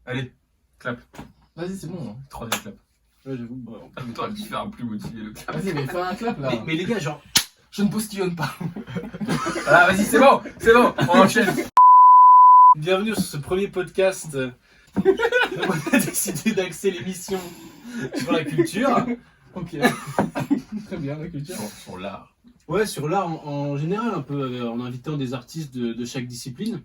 Allez, clap. Vas-y, c'est bon. 3D clap. Ouais, j'avoue. T'aurais dû faire un plus motivé le clap. Vas-y, mais fais un clap là. Mais les gars, genre. Je ne postillonne pas. Ah, vas-y, c'est bon, on enchaîne. Bienvenue sur ce premier podcast. On a décidé d'axer l'émission sur la culture. Ok. Très bien, la culture. Sur l'art. Ouais, sur l'art en général, un peu, en invitant des artistes de chaque discipline.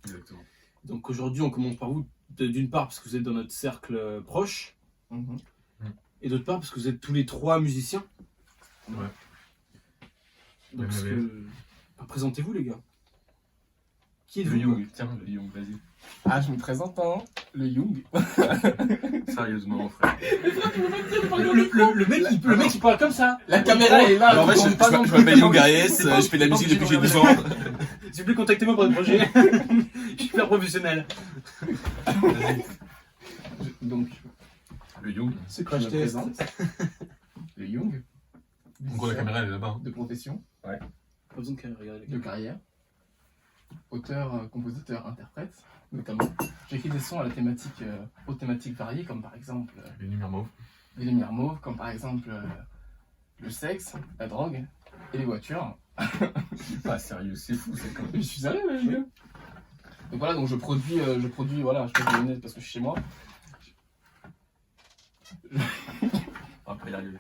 Exactement. Donc aujourd'hui, on commence par vous, d'une part parce que vous êtes dans notre cercle proche, et d'autre part parce que vous êtes tous les trois musiciens. Ouais. Donc, présentez-vous les gars. Qui Le êtes-vous? Young, tiens, le Young, vas-y. Ah, je me présente, hein. Le Young. Sérieusement, mon frère. Le mec il parle comme ça. La caméra est là. Alors, en fait, je m'appelle Young Ariès, je fais de la musique depuis que j'ai 12 ans. S'il vous plaît, contactez-moi pour des projets. Je suis super professionnel. Donc, Le Young. je me présente. Le Young. En gros, la caméra, elle est là-bas. De profession, Pas besoin de regarder de carrière. Auteur, compositeur, interprète, notamment. J'écris des sons à la thématique, aux thématiques variées, comme par exemple Les lumières mauves. les lumières mauves, comme par exemple le sexe, la drogue et les voitures. Pas sérieux, c'est fou, c'est comme. Je suis sérieux, les gars. Donc voilà, donc je produis, voilà, je fais des lunettes parce que je suis chez moi. Après, y arriver.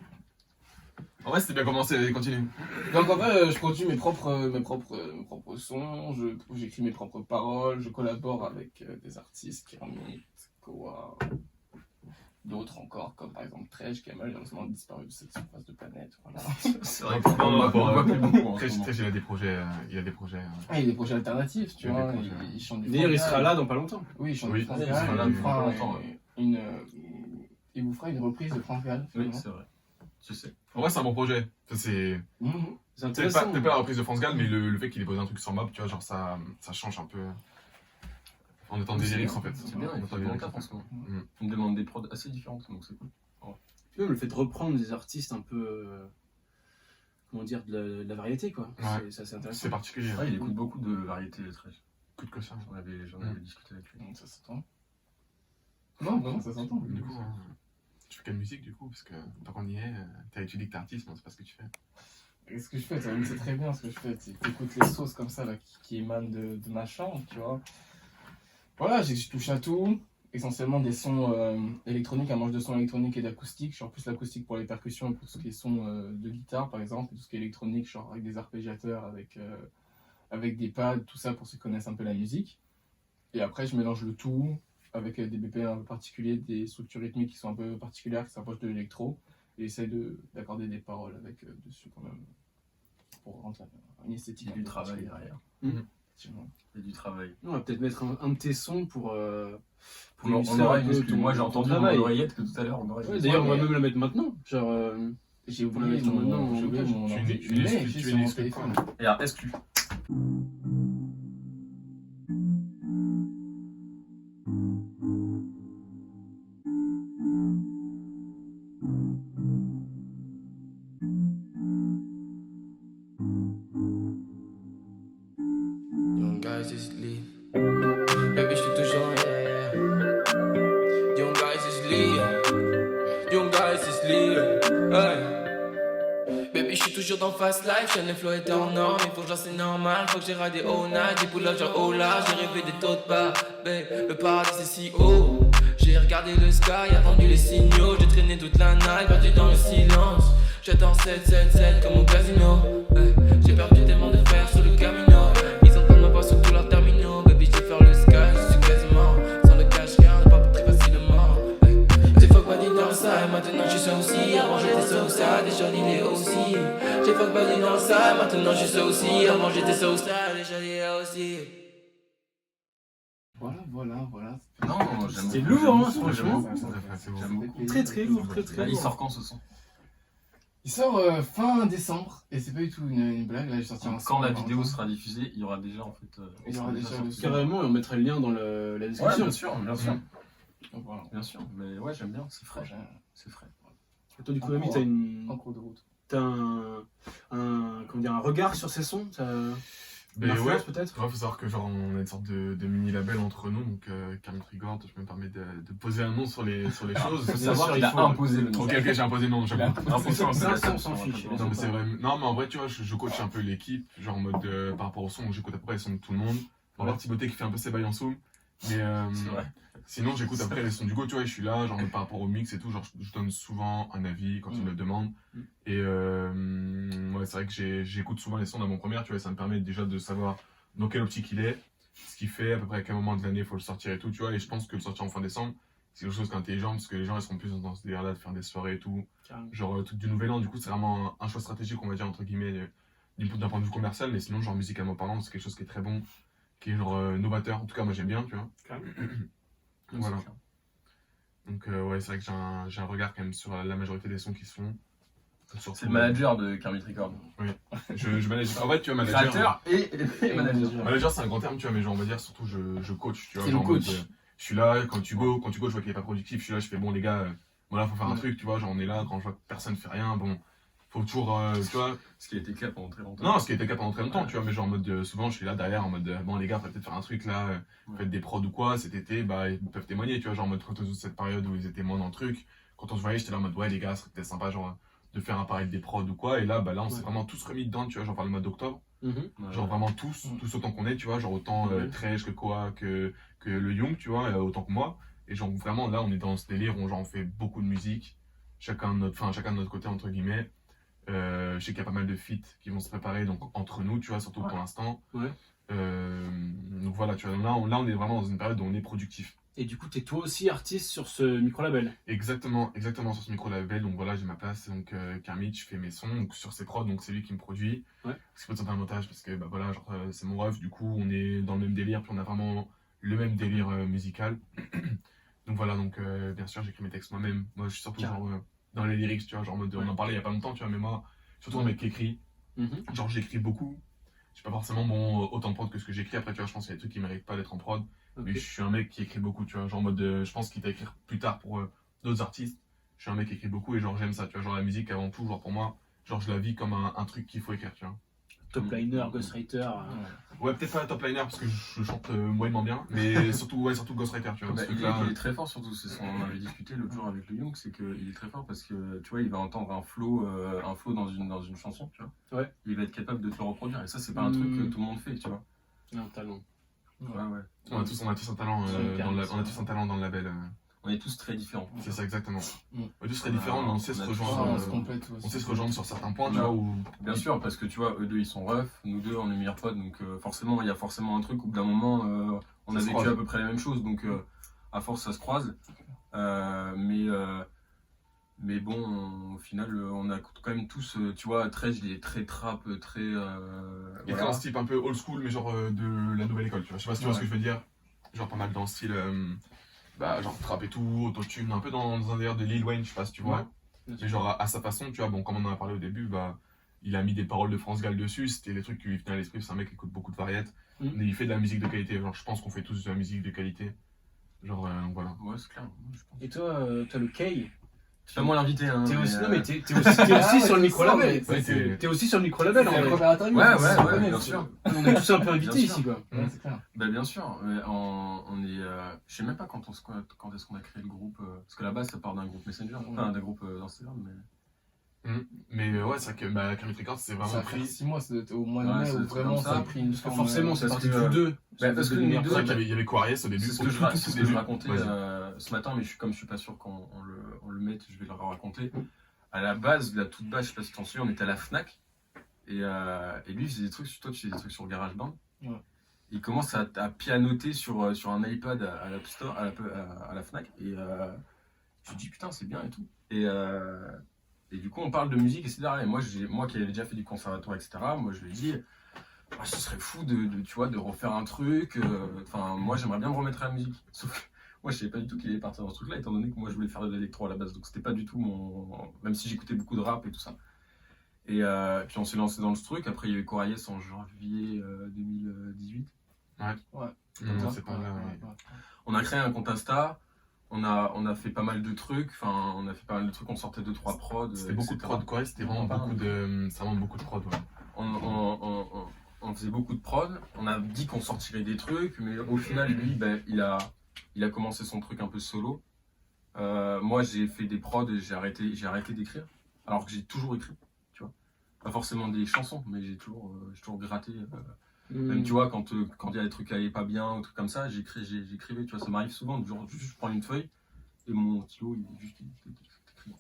En vrai, c'était bien commencé, continue. Donc en vrai, je produis mes propres sons, j'écris mes propres paroles, je collabore avec des artistes, Kermit, Koa, d'autres encore, comme par exemple Tresh, qui a malheureusement disparu de cette surface de planète. Voilà. C'est vrai qu'on voit plus beaucoup en ce Très, moment. il a des projets. Il a des projets. Ah, il y a des projets alternatifs, tu Il y a vois, des projets. il chante du D'ailleurs, il Franck sera Gall. là dans pas longtemps. Oui, il chante Oui, du Franck il Gall, sera là il dans fera pas longtemps, il vous fera une reprise de Franck Gall. Oui, c'est vrai. Je sais. En vrai, c'est un bon projet. C'est Mhm. C'est peut-être intéressant. pas la reprise de France Gall, mais le fait qu'il ait posé un truc sur Mob, tu vois, genre ça change un peu. En étant des lyrics en fait. C'est bien, En il étant fait des bon lyrics, taf en en fait. ce moment. Mm. Il me demande des prods assez différentes, donc c'est cool. Puis même le fait de reprendre des artistes un peu, comment dire, de la variété quoi. Ouais. C'est assez intéressant. C'est particulier. Ouais, il écoute beaucoup de variétés très. Coup de clochard. J'en avais discuté avec lui. Donc ça s'entend. Non, ça s'entend. Du coup, tu fais quelle musique du coup? Parce que tant qu'on y est, t'as étudié que t'es artiste, mais c'est pas ce que tu fais. Et ce que je fais, toi-même, c'est très bien ce que je fais. Tu écoutes les sauces comme ça là, qui émanent de ma chambre, tu vois. Voilà, je touche à tout. Essentiellement des sons électroniques, un mélange de sons électroniques et d'acoustique. Genre plus l'acoustique pour les percussions et pour tout ce qui est son de guitare par exemple. Et tout ce qui est électronique, genre avec des arpégiateurs, avec des pads, tout ça pour ceux qui connaissent un peu la musique. Et après, je mélange le tout avec des BPM un peu particuliers, des structures rythmiques qui sont un peu particulières, qui s'approchent de l'électro. Et j'essaie d'accorder des paroles avec dessus quand même. Pour rendre une esthétique. Il y a un du peu travail particulière. derrière. Effectivement. Il y a du travail. On va peut-être mettre un de tes sons pour On illustrer aura un une peu excuse. ton- Moi, j'ai ton entendu dans travail. l'oreillette que tout à l'heure, on aurait. Ouais, d'ailleurs, on va mais- même la mettre maintenant. Genre, J'ai Pour la oublié mettre maintenant mon, en j'ai oublié montage. mon Tu es ordi. une- tu es Mais une- j'ai tu es sur une mon excuse, téléphone. Et alors, exclu. Young guys is leave. Baby, je suis toujours yeah. Young guys is leave. Young guys is leave. Hey. Baby, je suis toujours dans Fast Life. Chaîne les flow est en norme. Il faut que j'en c'est normal. Faut que j'ai radé all night. Des pull genre oh là. J'ai rêvé des taux de bas. Le paradis c'est si haut. J'ai regardé le sky, attendu les signaux. J'ai traîné toute la night, perdu dans le silence. J'attends 777 comme au casino. Hey. J'ai perdu tellement de frères sur le camino. Ils entendent ma voix sur tous leurs terminaux. Baby, je vais faire le sky, je suis quasiment sans le cash, rien ne pas très facilement. Hey. J'ai fuck body dans ça et maintenant je suis ça aussi. Avant j'étais ça ou ça, déjà il est aussi. J'ai fuck body dans ça et maintenant je suis ça aussi. Avant j'étais ça ou ça, déjà il est aussi. Voilà. Non, j'aime C'est beaucoup, lourd, hein, j'aime beaucoup, franchement. J'aime beaucoup. très lourd, très Là, il lourd. sort quand ce son? Il sort fin décembre et c'est pas du tout une blague. Là, j'ai sorti un Quand son la il y a vidéo longtemps. sera diffusée, il y aura déjà en fait. Il y aura déjà le son. Carrément, et on mettra le lien dans la Ouais, description. bien sûr, bien sûr. Donc voilà. Bien sûr, mais ouais, j'aime bien, c'est frais. Prochain. C'est frais. Et toi, du coup, En Ami, cours, t'as En cours de route. un regard sur ces sons. Ben ouais, Influence, peut-être. faut savoir que genre on a une sorte de mini-label entre nous, donc Kermit Records, je me permets de poser un nom sur les choses. Faut Bien savoir sûr, qu'il il a faut- imposé le nom. Ok, j'ai imposé non, j'avoue. Imposé, Ça, on s'en fiche. Non mais c'est vrai. Non mais en vrai tu vois, je coach un peu l'équipe, genre en mode par rapport au son, donc j'écoute après les sons de tout le monde. On va voir Timothée qui fait un peu ses bails en soul. Mais C'est vrai. sinon j'écoute après les sons du go, tu vois, et je suis là, genre par rapport au mix et tout, genre je donne souvent un avis quand ils me le demandent. Et ouais, c'est vrai que j'écoute souvent les sons d'avant-première, tu vois, et ça me permet déjà de savoir dans quelle optique il est, ce qu'il fait, à peu près à quel moment de l'année il faut le sortir et tout, tu vois, et je pense que le sortir en fin décembre, c'est quelque chose qui est intelligent parce que les gens ils seront plus dans ce délire là de faire des soirées et tout, Carrément. genre tout du nouvel an, du coup c'est vraiment un choix stratégique, on va dire, entre guillemets, d'un point de vue commercial, mais sinon genre musicalement parlant, c'est quelque chose qui est très bon, qui est genre novateur, en tout cas moi j'aime bien, tu vois. Voilà. Donc ouais, c'est vrai que j'ai un regard quand même sur la majorité des sons qui se font. C'est le manager de Kermit Records. Je manage. En vrai, tu vois, manager. Créateur et manager. Manager, c'est un grand terme, tu vois, mais genre, on va dire surtout, je coach, tu vois. C'est Genre, le en mode, coach. je suis là, quand tu go, je vois qu'il est pas productif, je suis là, je fais bon, les gars, voilà, faut faire un truc, tu vois. Genre, on est là, quand je vois que personne fait rien, bon, faut toujours, tu vois. Ce qui a été clair pendant très longtemps. Non, ce qui a été le cas pendant très longtemps, tu vois, mais genre, en mode, souvent, je suis là derrière, en mode, bon, les gars, faut peut-être faire un truc là, faites des prods ou quoi, cet été, bah, ils peuvent témoigner, tu vois, genre, en mode, quand cette période où ils étaient moins dans le truc, quand on se voyait, j'étais là en mode, ouais, les gars, ce serait peut-être sympa, genre, de faire apparaître des prods ou quoi, et là, bah, là, on s'est vraiment tous remis dedans, tu vois, genre, par le mois d'octobre, genre, vraiment tous autant qu'on est, tu vois, genre, autant Tresh que Koa, que le Young, tu vois, autant que moi, et genre, vraiment, là, on est dans ce délire où, genre, on fait beaucoup de musique, chacun de notre côté, entre guillemets. Je sais qu'il y a pas mal de feats qui vont se préparer donc entre nous, tu vois, surtout pour l'instant. Donc voilà, tu vois, là on est vraiment dans une période où on est productif. Et du coup, t'es toi aussi artiste sur ce micro-label. Exactement sur ce micro-label. Donc voilà, j'ai ma place. Donc Kermit, je fais mes sons donc, sur ses prods, donc c'est lui qui me produit. C'est pas de un montage parce que bah voilà, genre c'est mon ref. Du coup, on est dans le même délire, puis on a vraiment le même délire musical. Donc voilà, donc bien sûr, j'écris mes textes moi-même. Moi, je suis surtout genre dans les lyrics, tu vois, genre en mode, on en parlait il y a pas longtemps, tu vois, mais moi, surtout un mec qui écrit. Genre j'écris beaucoup. J'ai pas forcément autant de prod que ce que j'écris. Après, tu vois, je pense qu'il y a des trucs qui méritent pas d'être en prod. Mais je suis un mec qui écrit beaucoup, tu vois. Genre en mode, je pense qu'il va écrire plus tard pour d'autres artistes. Je suis un mec qui écrit beaucoup et genre j'aime ça, tu vois. Genre la musique avant tout, genre pour moi, genre je la vis comme un truc qu'il faut écrire, tu vois. Top liner, ghostwriter. Ouais, peut-être pas top liner parce que je chante moyennement bien, mais surtout ghostwriter, tu vois. Bah, Ce il truc-là, est très fort surtout, c'est ce qu'on avait discuté l'autre jour avec le Young, c'est qu'il est très fort parce que tu vois, il va entendre un flow dans une chanson, tu vois. Ouais. Il va être capable de te le reproduire et ça c'est pas un truc que tout le monde fait, tu vois. Un talent. Ouais. on a tous un talent on a tous un talent dans le label. On est tous très différents. C'est ça exactement. Mm. On est tous très différents, mais on sait se on a rejoindre. tous, On sait se rejoindre sur certains points, tu Ouais. vois, où Bien sûr, parce que tu vois, eux deux ils sont refs, nous deux on est meilleurs potes, donc forcément il y a forcément un truc où d'un moment on Ça a se vécu croise. à peu près les mêmes choses, donc à force ça se croise. Mais bon, au final on a quand même tous, tu vois, Tresh il est très trap, très. il est voilà. dans ce type un peu old school, mais genre de la nouvelle école, tu vois. Je sais pas si tu vois ce que je veux dire. Genre pas mal dans le style, bah, genre trap et tout, autotune, un peu dans un délire de Lil Wayne, je sais pas si tu vois. Mais genre à sa façon, tu vois, bon, comme on en a parlé au début, bah, il a mis des paroles de France Gall dessus, c'était les trucs qui lui venaient à l'esprit, c'est un mec qui écoute beaucoup de variétés, mais il fait de la musique de qualité, genre je pense qu'on fait tous de la musique de qualité. Genre, voilà. Ouais, c'est clair. Je pense. Et toi, t'as le K. C'est pas moi l'invité, hein. T'es aussi, mais, non, mais t'es aussi sur le micro-label. Ouais, c'est- T'es aussi sur le micro-label en C'est la vrai. première interview. Ouais, bien sûr. On est tous un peu invités Bien ici, quoi. Ouais, c'est clair. Bah bien sûr, mais on est. Je sais même pas quand est-ce qu'on a créé le groupe. Parce que là-bas ça part d'un groupe Messenger, enfin d'un groupe d'Instagram. Mais ouais, c'est vrai que bah, Kermit Records, c'est Ça vraiment va faire pris. 6 mois, ça doit être au mois de Ouais, mai ça où doit être vraiment comme ça a ça. pris une Parce que forme. forcément, c'est parce parti de que- vous deux. parce que Vous nous êtes deux, C'est vrai meilleurs qu'il y avait Quares au début. C'est ce au que tout, je, tout, ra- tout c'est ce que début. je racontais Vas-y. ce matin, mais comme je suis pas sûr qu'on le mette, je vais le raconter. À la base, la toute base, je sais pas si tu t'en souviens, on était à la Fnac et lui il faisait des trucs, toi tu fais des trucs sur GarageBand. Ouais. Il commence à pianoter sur un iPad à l'App Store, à la Fnac et je me dis putain c'est bien et tout. Et du coup on parle de musique et c'est derrière. Et moi qui avais déjà fait du conservatoire etc. Moi je lui ai dit ah, ce serait fou tu vois, de refaire un truc. Enfin moi j'aimerais bien me remettre à la musique. Sauf que moi je savais pas du tout qu'il allait partir dans ce truc là étant donné que moi je voulais faire de l'électro à la base. Donc c'était pas du tout même si j'écoutais beaucoup de rap et tout ça. Et puis on s'est lancé dans ce truc. Après il y a eu Coraïes en janvier 2018. Non, c'est pas là. Ouais. On a créé un compte Insta, on a fait pas mal de trucs, enfin on a fait pas mal de trucs, on sortait 2-3 prods. C'était beaucoup de etc. prod, Quares, c'était vraiment beaucoup de. C'est vraiment beaucoup de prod, ouais. on faisait beaucoup de prod, on a dit qu'on sortirait des trucs, mais au final, lui, ben, il a commencé son truc un peu solo. Moi, j'ai fait des prods et j'ai arrêté d'écrire, alors que j'ai toujours écrit, tu vois. Pas forcément des chansons, mais j'ai toujours gratté. Même, tu vois, quand il y a des trucs qui allaient pas bien, ou trucs comme ça, j'écrivais, tu vois. Ça m'arrive souvent, genre, juste, je prends une feuille et mon stylo, il écrit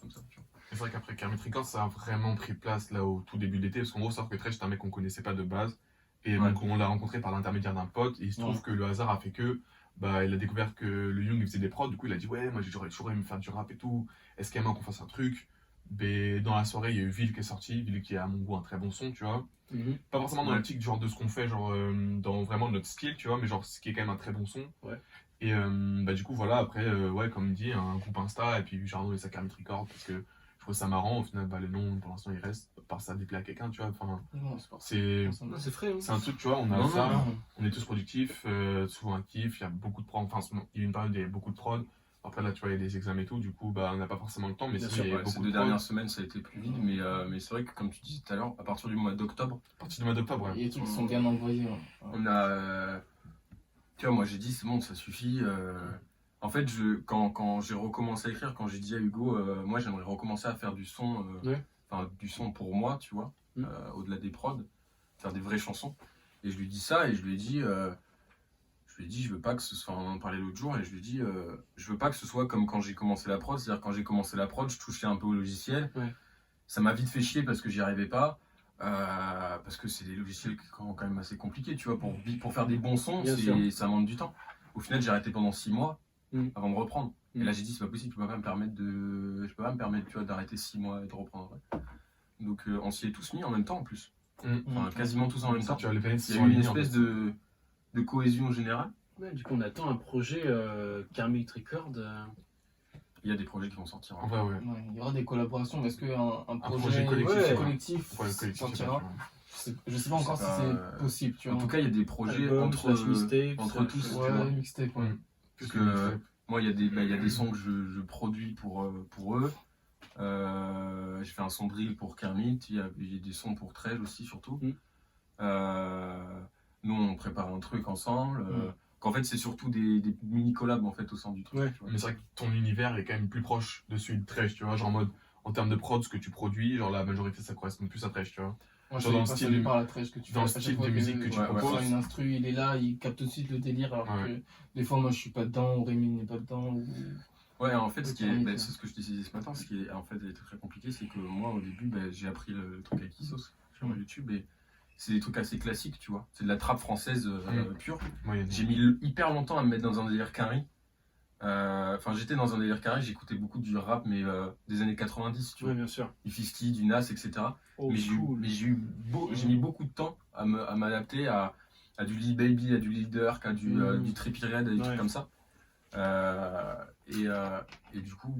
comme ça, tu vois. C'est vrai qu'après Kermit Records, ça a vraiment pris place là au tout début de l'été, parce qu'en gros, sauf que Trey, c'était un mec qu'on connaissait pas de base. Et Ouais. donc, on l'a rencontré par l'intermédiaire d'un pote, et il se trouve que le hasard a fait que, bah, il a découvert que le Young il faisait des prods, du coup, il a dit, ouais, moi j'aurais toujours aimé faire du rap et tout, est-ce qu'il y a moyen qu'on fasse un truc? Mais dans la soirée, il y a eu Ville qui est sorti, Ville qui a à mon goût un très bon son, tu vois. Pas forcément dans Ouais. l'optique genre de ce qu'on fait, genre dans vraiment notre style, tu vois, mais genre ce qui est quand même un très bon son. Ouais. Et bah, du coup, voilà, après, ouais, comme il dit, un groupe Insta, et puis Jarno et sa Kermit Records, parce que je trouve ça marrant. Au final, bah, le nom, pour l'instant, il reste, par ça déplaît à quelqu'un, tu vois. Enfin, Non, c'est pas c'est Non, c'est frais. Hein. c'est un truc, tu vois, on a Non, ça, non, on est tous productifs, souvent actifs, il y a beaucoup de prod, enfin, il y a une période où il y a beaucoup de prod. Après, là, tu vois, il y a des examens et tout, du coup, bah, on n'a pas forcément le temps, mais Bien sinon, sûr, il y a Ouais, ces beaucoup 2 de prod. dernières semaines, ça a été plus vide, mais c'est vrai que, comme tu disais tout à l'heure, à partir du mois d'octobre, À partir du mois d'octobre, Il y ouais. a des trucs qui sont bien envoyés. Ouais. on a. Tu vois, moi j'ai dit, c'est bon, ça suffit. En fait, quand j'ai recommencé à écrire, quand j'ai dit à Hugo, moi j'aimerais recommencer à faire du son, Ouais. enfin du son pour moi, tu vois, Mm. au-delà des prods, faire des vraies chansons. Et je lui dis ça, et je lui ai dit, je veux pas que ce soit, on en parlait l'autre jour, et je lui ai dit, je veux pas que ce soit comme quand j'ai commencé la prod, c'est-à-dire quand j'ai commencé la prod, je touchais un peu au logiciel. Ouais. Ça m'a vite fait chier parce que j'y arrivais pas. Parce que c'est des logiciels quand même assez compliqués, tu vois, pour faire des bons sons, Bien sûr. ça demande du temps. Au final, j'ai arrêté pendant 6 mois Mm. avant de reprendre. Mm. Et là, j'ai dit, c'est pas possible, je peux pas me permettre tu vois, d'arrêter 6 mois et de reprendre. Ouais. Donc, on s'y est tous mis en même temps en plus. Enfin, quasiment tous en même temps. Tu vois, les planètes Il y sont a eu une alignées, en espèce fait. de cohésion générale. Ouais, du coup, on attend un projet Kermit Records. Il y a des projets qui vont sortir. En vrai, ouais. Ouais, il y aura des collaborations. Est-ce qu'un projet projet collectif, ouais. collectif Ouais, le collectif, je sais pas, sortira? tu vois. Je sais pas encore C'est si pas, c'est possible, tu En vois. tout cas, il y a des projets Album, entre slash mixtape, entre slash- tous. tu Ouais, vois. mixtape, ouais. Parce que moi, il y a des sons que je produis pour eux. J'ai fait un son drill pour Kermit. Il y a des sons pour Trell aussi, surtout. Mm. Nous, on prépare un truc ensemble. Mm. Qu'en fait, c'est surtout des mini collabs en fait, au sein du truc. Ouais. tu vois. Mais c'est vrai que ton univers est quand même plus proche de celui de Trèche, tu vois, genre en mode, en termes de prod, ce que tu produis, genre la majorité ça correspond plus à Trèche, tu vois. Moi, je Genre dans le sais pas, style ça de- dépend de la trèche que tu dans le fais. À chaque style fois de musique que tu ouais, proposes. Soit une instru, il est là, il capte tout de suite le délire, alors Ouais. que des fois, moi, je suis pas dedans, ou Rémi n'est pas dedans. Ou... Ouais, en fait, Kermit, ouais. c'est ce que je te disais ce matin, ce qui est en fait était très compliqué, c'est que moi, au début, j'ai appris le truc avec Isos sur YouTube et c'est des trucs assez classiques, tu vois. C'est de la trappe française pure. Moi, il y a des- J'ai mis hyper longtemps à me mettre dans un délire carré. Enfin, j'étais dans un délire carré, j'écoutais beaucoup du rap, mais des années 90, tu vois. Ouais, bien sûr. Du 50, du Nas, etc. Oh, mais j'ai mis beaucoup de temps à m'adapter à du Lil Baby, à du Lil Durk, à du Trippie Redd, à des Ouais. trucs comme ça. Et du coup,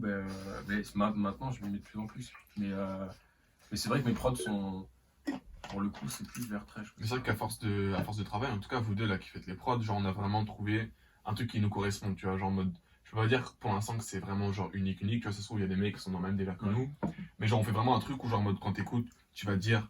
maintenant, je m'y mets de plus en plus. Mais c'est vrai que mes prods sont, pour le coup, c'est plus vers trash. Mais c'est vrai qu'à force de travail, en tout cas, vous deux là qui faites les prods, genre on a vraiment trouvé un truc qui nous correspond, tu vois, genre en mode. Je peux pas dire pour l'instant que c'est vraiment genre unique, tu vois, ça se trouve, il y a des mecs qui sont dans le même délire que Ouais. nous, mais genre on fait vraiment un truc où genre en mode quand t'écoutes, tu vas te dire,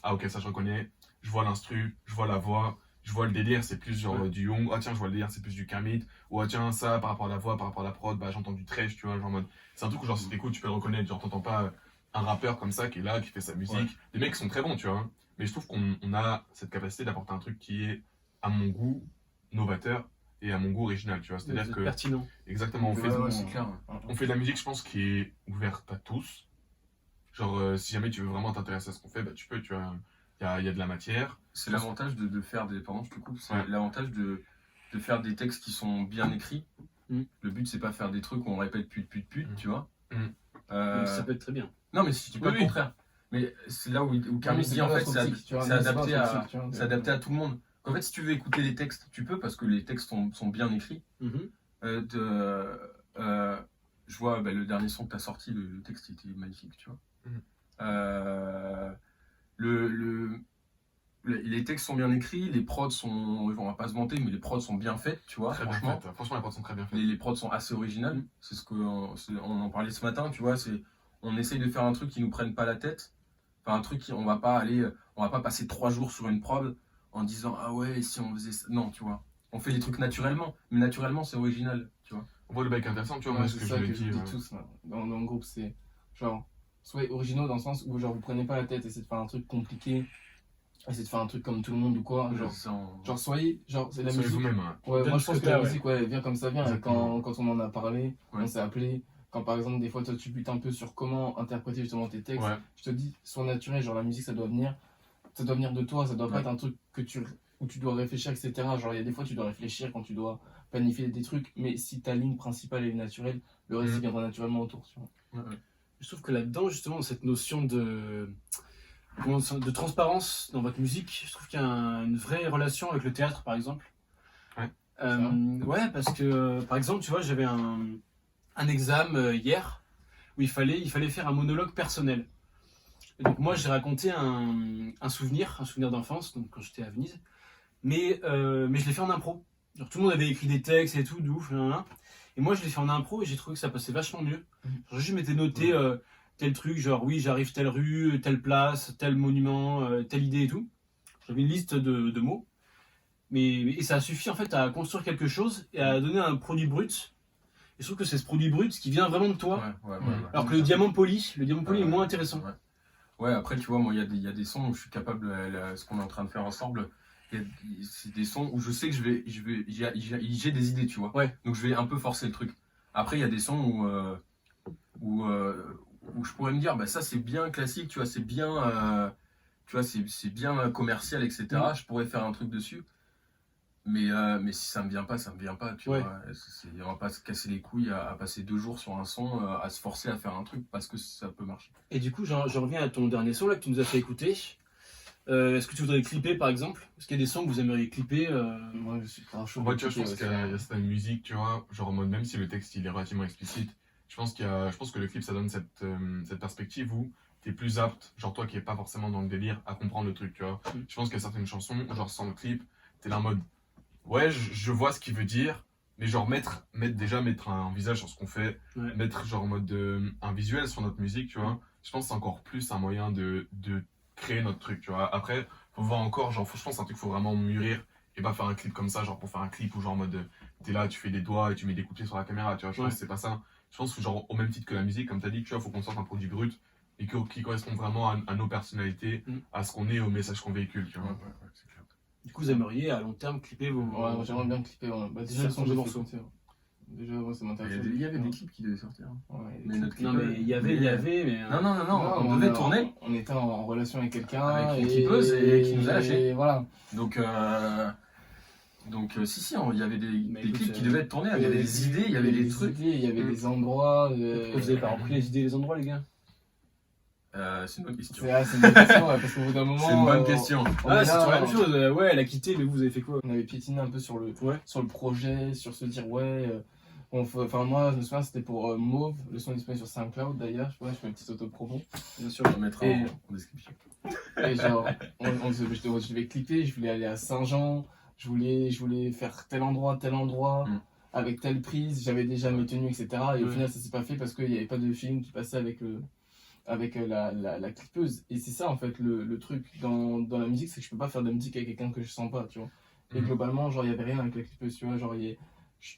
ah ok, ça je reconnais, je vois l'instru, je vois la voix, je vois le délire, c'est plus genre Ouais. du Young, ah tiens, je vois le délire, c'est plus du Kermit, ou ah tiens, ça par rapport à la voix, par rapport à la prod, bah j'entends du trash, tu vois, genre en mode, c'est un truc où genre si t'écoutes, tu peux le reconnaître, genre t'entends pas un rappeur comme ça qui est là, qui fait sa musique, Ouais. les mecs sont très bons, tu vois, hein. Mais je trouve qu'on a cette capacité d'apporter un truc qui est, à mon goût, novateur et à mon goût original, tu vois, Vous c'est-à-dire êtes que, pertinent. exactement, on fait, Ouais, c'est clair. on fait de la musique, je pense, qui est ouverte à tous. Genre, si jamais tu veux vraiment t'intéresser à ce qu'on fait, bah tu peux, tu vois, il y a de la matière. C'est l'avantage de faire des. Pardon, je te coupe. C'est Ouais. l'avantage de faire des textes qui sont bien écrits. Mm. Le but, c'est pas faire des trucs où on répète pute, Mm. tu vois. Mm. Euh, Donc, ça peut être très bien. Non, mais si tu dis pas Oui, le oui. contraire. Mais c'est là où Kermit dit en fait, c'est adapté à tout le monde. En fait, si tu veux écouter les textes, tu peux parce que les textes sont bien écrits. Mhm. Je vois le dernier son que tu as sorti, le texte était magnifique, tu vois. Les textes sont bien écrits, les prods sont, on va pas se vanter, mais les prods sont bien faites, tu vois, Très bien franchement. faites. Franchement, les prods sont très bien faites. Les prods sont assez originales, c'est ce on en parlait ce matin, tu vois, on essaye de faire un truc qui nous prenne pas la tête, enfin un truc on va pas passer 3 jours sur une prod, en disant ah ouais, si on faisait ça. Non, tu vois. On fait les trucs naturellement, mais naturellement, c'est original, tu vois. On voit le bac intéressant, tu vois, Ouais, moi, ce c'est que je ça voulais que je dire. dis tous là, dans le groupe, c'est genre, soyez originaux dans le sens où genre vous prenez pas la tête, essayez de faire un truc compliqué, essayez de faire un truc comme tout le monde ou quoi, genre soyez, genre c'est la Soyez musique. vous-même, hein. Ouais, Donne moi je ce pense que que la t'as, ouais. musique, ouais, elle vient comme ça vient. Et Exactement. quand on en a parlé, Ouais. on s'est appelé. Quand par exemple, des fois, toi tu butes un peu sur comment interpréter justement tes textes, Ouais. je te dis, sois naturel, genre la musique ça doit venir de toi, ça doit pas Ouais. être un truc où tu dois réfléchir, etc. Genre il y a des fois tu dois réfléchir quand tu dois planifier des trucs, mais si ta ligne principale est naturelle, le reste il viendra naturellement autour. Tu vois. Je trouve que là-dedans, justement, cette notion de transparence dans votre musique, je trouve qu'il y a une vraie relation avec le théâtre, par exemple. Ouais. Ouais, parce que, par exemple, tu vois, j'avais un examen hier où il fallait faire un monologue personnel. Et donc moi, j'ai raconté un souvenir d'enfance, donc quand j'étais à Venise, mais je l'ai fait en impro. Genre, tout le monde avait écrit des textes et tout, de ouf, nan. Et moi, je l'ai fait en impro et j'ai trouvé que ça passait vachement mieux. Genre, je m'étais noté tel truc, genre oui, j'arrive telle rue, telle place, tel monument, telle idée et tout. J'avais une liste de mots. Et ça a suffi en fait à construire quelque chose et à donner un produit brut. Et je trouve que c'est ce produit brut qui vient vraiment de toi. Ouais. Alors que le diamant poli est moins intéressant. Ouais, après, tu vois, moi, il y a des sons où je suis capable, ce qu'on est en train de faire ensemble, c'est des sons où je sais que j'ai des idées, tu vois. Ouais. Donc, je vais un peu forcer le truc. Après, il y a des sons où je pourrais me dire, bah, ça, c'est bien classique, tu vois, c'est bien, c'est bien commercial, etc. Je pourrais faire un truc dessus. Mais si ça me vient pas, ça me vient pas, tu Ouais. vois. On va pas se casser les couilles à passer 2 jours sur un son, à se forcer à faire un truc parce que ça peut marcher. Et du coup, j'en reviens à ton dernier son là que tu nous as fait écouter. Est-ce que tu voudrais clipper par exemple? Est-ce qu'il y a des sons que vous aimeriez clipper Moi je suis pas chaud. En fait, tu vois, je pense qu'il y a certaines musiques, tu vois, genre en mode, même si le texte il est relativement explicite, je pense que le clip ça donne cette perspective où t'es plus apte, genre toi qui est pas forcément dans le délire, à comprendre le truc, tu vois. Je pense qu'il y a certaines chansons, genre sans le clip, t'es là en mode, ouais, je vois ce qu'il veut dire, mais genre mettre un visage sur ce qu'on fait, Ouais. mettre genre en mode un visuel sur notre musique, tu vois. Je pense que c'est encore plus un moyen de créer notre truc, tu vois. Après, faut voir encore, genre, je pense que c'est un truc qu'il faut vraiment mûrir et pas faire un clip comme ça, genre pour faire un clip où genre en mode t'es là, tu fais des doigts et tu mets des couplets sur la caméra, tu vois. Je pense que c'est pas ça. Je pense que genre au même titre que la musique, comme t'as dit, tu vois, faut qu'on sorte un produit brut et qui correspond vraiment à nos personnalités, à ce qu'on est, au message qu'on véhicule, tu vois. C'est clair. Du coup, vous aimeriez à long terme clipper vos. Ouais, moi, j'aimerais bien clipper. Ouais. Bah, déjà, Ce le sont son des de morceaux. morceaux. Déjà, moi, ça m'intéresse. Il y avait des clips qui devaient sortir. Ouais, Mais notre clip, Non, mais il y avait, mais. Non, on devait tourner. On était en relation avec quelqu'un. Avec une clippeuse et qui nous a lâchés. Et voilà. Donc, si, il y avait des écoute, clips qui devaient être tournés, il y avait des idées, il y avait des trucs. Il y avait des endroits. Pourquoi vous avez pas repris les idées et les endroits, les gars? C'est une bonne question. C'est une bonne question, ouais, parce qu'au bout d'un moment. C'est une bonne question. Ah, c'est toujours la même chose. Ouais, elle a quitté, mais vous avez fait quoi? On avait piétiné un peu sur le Ouais. projet, sur se dire, ouais. Enfin, moi, je me souviens, c'était pour Mauve. Le son est disponible sur SoundCloud d'ailleurs. Je fais une petite auto-promo. Bien sûr. On le mettra Et- en description. Et genre, je devais clipper, je voulais aller à Saint-Jean, je voulais faire tel endroit, avec telle prise, j'avais déjà mes tenues, etc. Et au Ouais. final, ça s'est pas fait parce qu'il n'y avait pas de film qui passait avec la clippeuse. Et c'est ça, en fait, le truc dans la musique, c'est que je peux pas faire de la musique avec quelqu'un que je sens pas, tu vois. Et globalement, genre, il y avait rien avec la clippeuse, tu vois. Genre,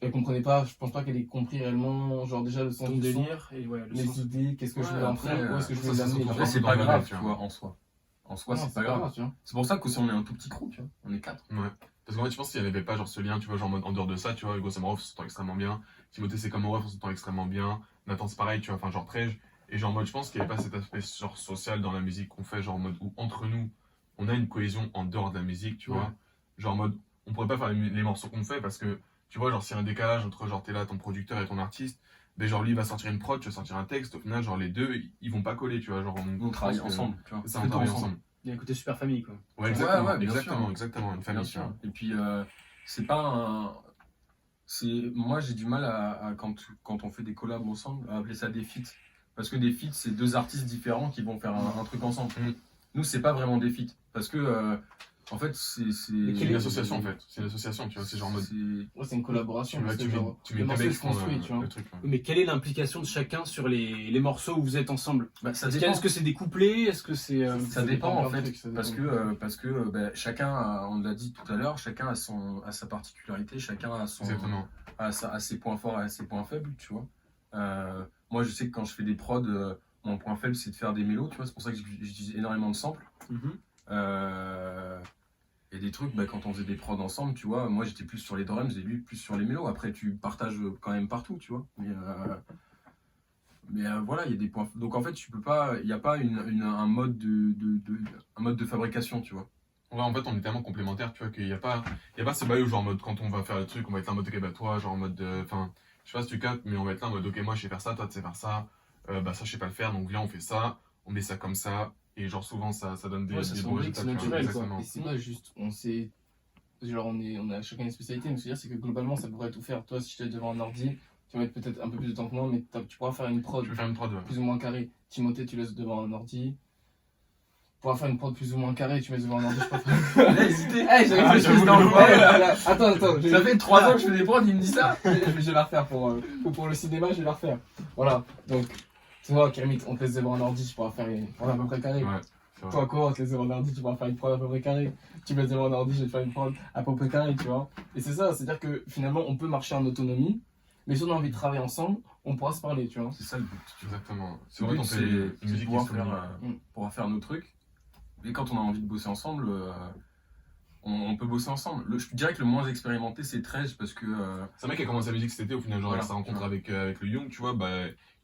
elle comprenait pas, je pense pas qu'elle ait compris réellement, genre, déjà le sens Ton du son, délire et ouais, le les sens. idées, qu'est-ce que je voulais en après, faire, où est-ce que je ça, voulais ça se l'amener. retrouve Après, c'est dans pas le grave, vibe, tu tu vois, en soi. En soi, Non, c'est pas grave. tu vois. C'est pour ça que si on est un tout petit crew, tu vois, on est 4. Ouais. Parce qu'en fait, je pense qu'il n'y avait pas genre ce lien, tu vois, genre en dehors de ça, tu vois, Hugo Samarov s'entend extrêmement bien, Timothée c'est comme Ref, on s'entend extrêmement bien, Nathan c'est pareil, tu vois, enfin genre Trej, et genre en mode, je pense qu'il n'y avait pas cet aspect genre social dans la musique qu'on fait, genre en mode où entre nous, on a une cohésion en dehors de la musique, tu vois, genre en mode, on pourrait pas faire les morceaux qu'on fait parce que, tu vois, genre s'il y a un décalage entre genre t'es là, ton producteur et ton artiste, ben genre lui il va sortir une prod, tu vas sortir un texte, au final, genre les deux, ils vont pas coller, tu vois, genre On travaille je pense que- ensemble, tu vois. Ça, on travaille ensemble. Il y a un côté super famille, quoi. Ouais, exactement, ouais, bien exactement, sûr. exactement, une Bien famille, tu sûr. vois. Et puis, c'est pas un. Moi, j'ai du mal quand on fait des collabs ensemble, à appeler ça des feats. Parce que des feats, c'est 2 artistes différents qui vont faire un truc ensemble. Mm. Nous, c'est pas vraiment des feats. Parce que En fait, c'est. Mais C'est quel une est- association en fait. C'est une association, tu vois. C'est genre en mode. Ouais, c'est une collaboration. Tu parce que, mets, genre, tu mets le tes morceau mecs il qui se font construit, tu vois. le truc. Ouais. Mais quelle est l'implication de chacun sur les morceaux où vous êtes ensemble? Bah, ça Est-ce dépend. que c'est des couplets? Est-ce que c'est. Ça dépend en plein de fait, trucs, ça parce dépend. que, chacun, on l'a dit tout à l'heure, chacun a sa particularité, chacun Exactement. a ses points forts et ses points faibles, tu vois. Moi, je sais que quand je fais des prods, mon point faible, c'est de faire des mélos, tu vois, c'est pour ça que j'utilise énormément de samples. Mhm. Et des trucs, bah, quand on faisait des prods ensemble, tu vois, moi j'étais plus sur les drums et lui plus sur les mélos. Après, tu partages quand même partout, tu vois. Mais voilà, il y a des points. Donc en fait, tu peux pas, il n'y a pas un mode un mode de fabrication, tu vois. Ouais, en fait, on est tellement complémentaires, tu vois, il y a pas ce bail où, genre, en mode, quand on va faire le truc, on va être là en mode, ok, bah, toi, genre, en mode, enfin, je sais pas si tu captes, mais on va être là en mode, ok, moi, je sais faire ça, toi, tu sais faire ça, bah, ça, je sais pas le faire, donc viens, on fait ça, on met ça comme ça, et genre, souvent, ça donne Ouais, ça des se bons mixe résultats, tu vois. naturel, quoi. Exactement. Et c'est pas juste, on sait, genre on a chacun une spécialité, mais ce que je veux dire, c'est que globalement, ça pourrait tout faire. Toi, si je te devant un ordi, tu vas mettre peut-être un peu plus de temps que moi, mais tu pourras faire une prod Je vais faire une prod, ouais. plus ou moins carrée. Timothée, tu laisses devant un ordi. Tu pourras faire une prod plus ou moins carrée, tu mets devant un ordi, je pense. Il a hésité. Hey, j'ai réfléchi j'avoue, dans le le coin, là. Attends, Ça fait 3 ans que je fais des prods, il me dit ça. je vais la refaire pour le cinéma, je vais la refaire. Voilà, donc, toi, Kermit, on te laisse devant un ordi, tu pourras faire une prod à peu près carrée. Ouais, c'est vrai. Toi, quoi, on te laisse devant un ordi, tu pourras faire une prod à peu près carrée. Tu me laisses devant un ordi, je vais te faire une prod à peu près carrée, tu vois. Et c'est ça, c'est-à-dire que finalement, on peut marcher en autonomie, mais si on a envie de travailler ensemble, on pourra se parler, tu vois. C'est ça le but. Tu vois. Exactement. C'est Le vrai but, qu'on fait c'est une de musique qui pouvoir est soignée. pouvoir faire nos trucs. Et quand on a envie de bosser ensemble, on peut bosser ensemble. Je dirais que le moins expérimenté, c'est Trège parce que. C'est un mec qui a commencé la musique cet été, au final, genre, Voilà, avec sa rencontre tu vois. avec le Young, tu vois, bah,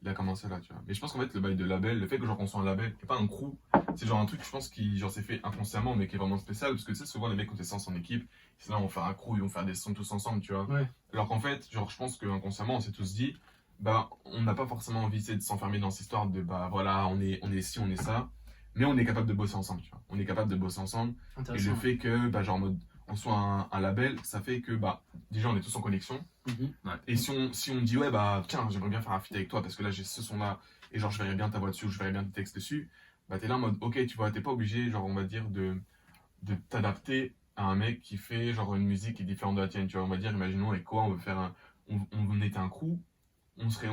il a commencé là, tu vois. Mais je pense qu'en fait, le bail de label, le fait que genre qu'on soit un label et pas un crew, c'est genre un truc, je pense, qui genre s'est fait inconsciemment, mais qui est vraiment spécial, parce que tu sais, souvent les mecs, quand ils sont en équipe, c'est là, on va faire un crew, ils vont faire des sons tous ensemble, tu vois. Ouais. Alors qu'en fait, genre, je pense qu'inconsciemment, on s'est tous dit, bah, on n'a pas forcément envie de s'enfermer dans cette histoire de, bah, voilà, on est ci, on est ça, mais on est capable de bosser ensemble, tu vois. On est capable de bosser ensemble. Et Intéressant. le fait que, bah, genre, en mode, on soit un label, ça fait que, bah, déjà, on est tous en connexion. Mhm. Et si on dit, ouais, bah, tiens, j'aimerais bien faire un feat avec toi parce que là, j'ai ce son-là, et genre, je verrais bien ta voix dessus, ou je verrais bien tes textes dessus, bah, t'es là en mode, ok, tu vois, t'es pas obligé, genre, on va dire, de t'adapter à un mec qui fait, genre, une musique qui est différente de la tienne, tu vois. On va dire, imaginons, avec quoi, on veut faire on était un crew, on serait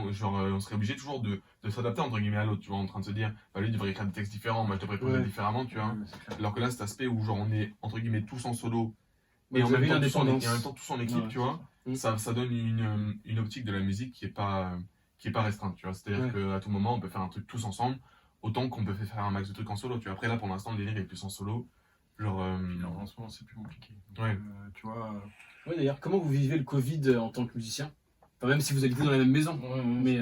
obligé toujours de s'adapter entre guillemets à l'autre, tu vois, en train de se dire, bah lui devrait écrire des textes différents, moi je devrais produire Ouais. différemment, tu vois. Ouais, c'est clair. Alors que là, cet aspect où genre on est entre guillemets tous en solo Ouais, et en vous avez même temps tous l'indépendance. et en même temps tous en équipe, Ouais, tu vois, Mm. ça donne une optique de la musique qui est pas restreinte, tu vois. C'est-à-dire Ouais. qu'à tout moment, on peut faire un truc tous ensemble, autant qu'on peut faire un max de trucs en solo, tu vois. Après là, pour l'instant, le délire est plus en solo, genre. Puis, en ce moment, c'est plus compliqué. Donc, Ouais. tu vois. Ouais, d'ailleurs, comment vous vivez le Covid en tant que musicien? Enfin, même si vous êtes vous dans la même maison. Ouais, Mais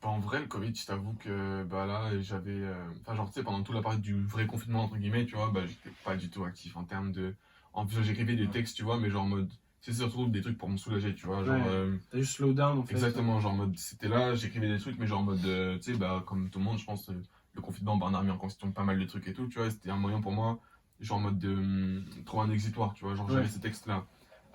Bah, en vrai, le Covid, je t'avoue que bah là, j'avais. Enfin, genre, tu sais, pendant toute la période du vrai confinement, entre guillemets, tu vois, bah, j'étais pas du tout actif en termes de. En plus, j'écrivais des textes, tu vois, mais genre en mode. C'est surtout des trucs pour me soulager, tu vois. Genre, Ouais. t'as juste slow down en fait. exactement, genre en mode. C'était là, j'écrivais des trucs, mais genre en mode. Tu sais, bah, comme tout le monde, je pense, le confinement, bah, on a remis en question pas mal de trucs et tout, tu vois. C'était un moyen pour moi, genre en mode de trouver un exitoire, tu vois. Genre, j'avais Ouais. ces textes-là.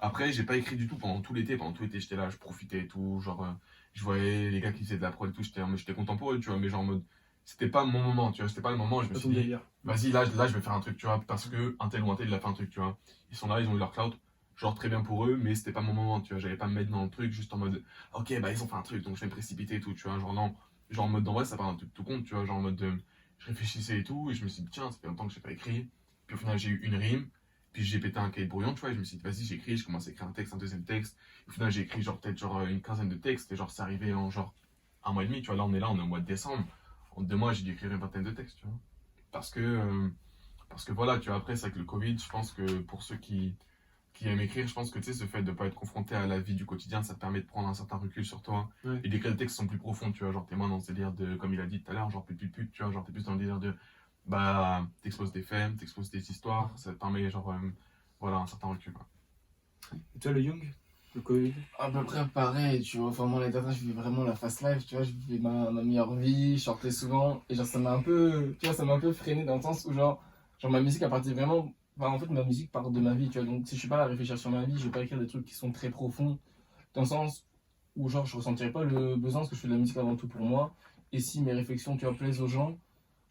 Après, j'ai pas écrit du tout pendant tout l'été. Pendant tout l'été, j'étais là, je profitais et tout. Genre, je voyais les gars qui faisaient de la prod et tout, j'étais content pour eux, tu vois. Mais genre, en mode, c'était pas mon moment, tu vois. C'était pas le moment où je me Pas suis ton dit, délire. vas-y, là, je vais faire un truc, tu vois. Parce que un tel ou un tel, il a fait un truc, tu vois. Ils sont là, ils ont eu leur cloud. Genre, très bien pour eux, mais c'était pas mon moment, tu vois. J'allais pas me mettre dans le truc juste en mode, ok, bah, ils ont fait un truc, donc je vais me précipiter et tout, tu vois. Genre, non. Genre, en mode, en vrai, ça part un truc tout compte, tu vois. Genre, en mode, je réfléchissais et tout, et je me suis dit, tiens, ça fait longtemps que j'ai pas écrit. Puis au final, j'ai eu une rime. Puis j'ai pété un cahier de brouillon, tu vois, et je me suis dit, vas-y, j'écris, je commence à écrire un texte, un deuxième texte. Au final, j'ai écrit genre peut-être genre une quinzaine de textes, et genre c'est arrivé en genre un mois et demi, tu vois, là on est au mois de décembre. En 2 mois, j'ai dû écrire une vingtaine de textes, tu vois. Parce que voilà, tu vois, après, c'est avec le Covid, je pense que pour ceux qui aiment écrire, je pense que tu sais, ce fait de pas être confronté à la vie du quotidien, ça te permet de prendre un certain recul sur toi. Ouais. Et d'écrire des textes qui sont plus profonds, tu vois, genre t'es moins dans ce délire de, comme il a dit tout à l'heure, genre pute, tu vois, genre t'es plus dans le délire de, bah, t'exposes des faits, t'exposes des histoires, ça te permet genre, voilà, un certain recul, quoi. Et toi, le Young? Le Covid? à peu près pareil, tu vois. Enfin, moi, les derniers, je vis vraiment la fast life, tu vois. Je vivais ma meilleure vie, je sortais souvent. Et genre, ça m'a un peu, tu vois, ça m'a un peu freiné dans le sens où, genre ma musique, a partir vraiment. Enfin, en fait, ma musique part de ma vie, tu vois. Donc, si je suis pas là à réfléchir sur ma vie, je vais pas écrire des trucs qui sont très profonds. Dans le sens où, genre, je ressentirais pas le besoin parce que je fais de la musique avant tout pour moi. Et si mes réflexions, tu vois, plaisent aux gens,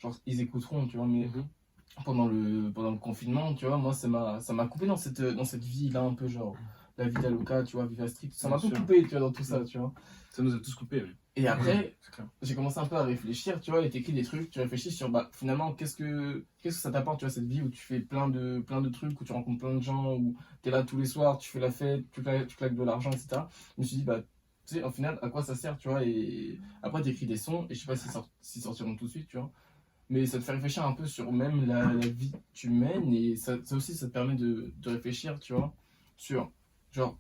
genre, ils écouteront, tu vois. Mais pendant le confinement, tu vois, moi, ça m'a coupé dans cette vie-là, un peu genre, la vie d'Aloca, tu vois, Viva Street. Ça m'a un peu Bien sûr. coupé, tu vois, dans tout ça, tu vois. Ça nous a tous coupés. Oui. Et après, C'est clair. j'ai commencé un peu à réfléchir, tu vois, et t'écris des trucs, tu réfléchis sur, bah, finalement, qu'est-ce que ça t'apporte, tu vois, cette vie où tu fais plein de trucs, où tu rencontres plein de gens, où t'es là tous les soirs, tu fais la fête, tu claques de l'argent, etc. Je me suis dit, bah, tu sais, au final, à quoi ça sert, tu vois, et après, t'écris des sons, et je sais pas s'ils sortiront tout de suite, tu vois, mais ça te fait réfléchir un peu sur même la vie que tu mènes, et ça aussi, ça te permet de réfléchir, tu vois, sur, genre,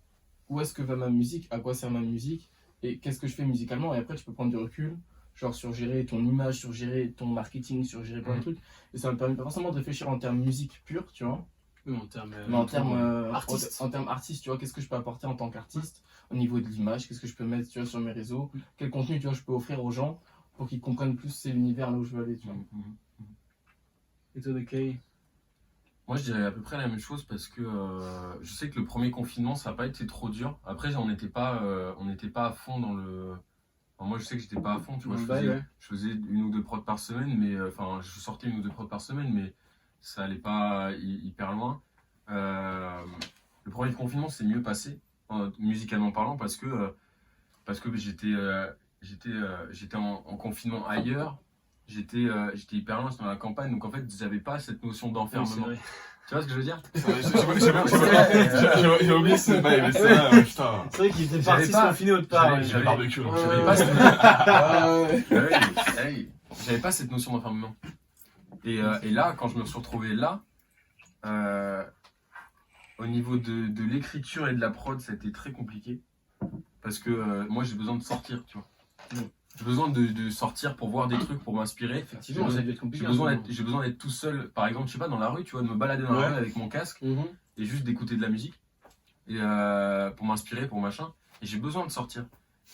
où est-ce que va ma musique, à quoi sert ma musique, et qu'est-ce que je fais musicalement, et après tu peux prendre du recul, genre sur gérer ton image, sur gérer ton marketing, sur gérer plein de trucs, et ça me permet pas forcément de réfléchir en termes musique pure, tu vois, Oui, en termes. mais en termes artiste. en termes artiste, tu vois, qu'est-ce que je peux apporter en tant qu'artiste, au niveau de l'image, qu'est-ce que je peux mettre, tu vois, sur mes réseaux, quel contenu, tu vois, je peux offrir aux gens, pour qu'ils comprennent plus c'est l'univers là où je veux aller, tu vois. Et toi, de Kay? Moi, je dirais à peu près la même chose parce que je sais que le premier confinement, ça n'a pas été trop dur. Après, on n'était pas à fond dans le. Enfin, moi, je sais que j'étais pas à fond, tu vois. Dans Je le bail, faisais, ouais. je faisais 1 ou 2 prods par semaine, mais enfin, je sortais 1 ou 2 prods par semaine, mais ça allait pas hyper loin. Le premier confinement, c'est mieux passé, musicalement parlant, parce que j'étais en confinement ailleurs. J'étais hyper loin, j'étais dans la campagne, donc en fait, j'avais pas cette notion Oui, c'est d'enfermement. vrai. Tu vois ce que je veux dire? J'ai oublié ce bail, mais ça, putain. C'est vrai qu'il était J'avais parti se pas- confiner autre part. j'avais- ouais. J'ai le barbecue, donc J'avais Ouais. pas cette... Ouais. J'avais pas cette notion d'enfermement. Et là, quand je me suis retrouvé là, au niveau de l'écriture et de la prod, ça a été très compliqué. Parce que moi, j'ai besoin de sortir, tu vois. J'ai besoin de sortir pour voir des trucs, pour m'inspirer. Effectivement, ça a dû être compliqué. J'ai besoin d'être tout seul, par exemple, je sais pas, dans la rue, tu vois, de me balader dans la Ouais. rue avec mon casque Mhm. et juste d'écouter de la musique et pour m'inspirer, pour machin. Et j'ai besoin de sortir.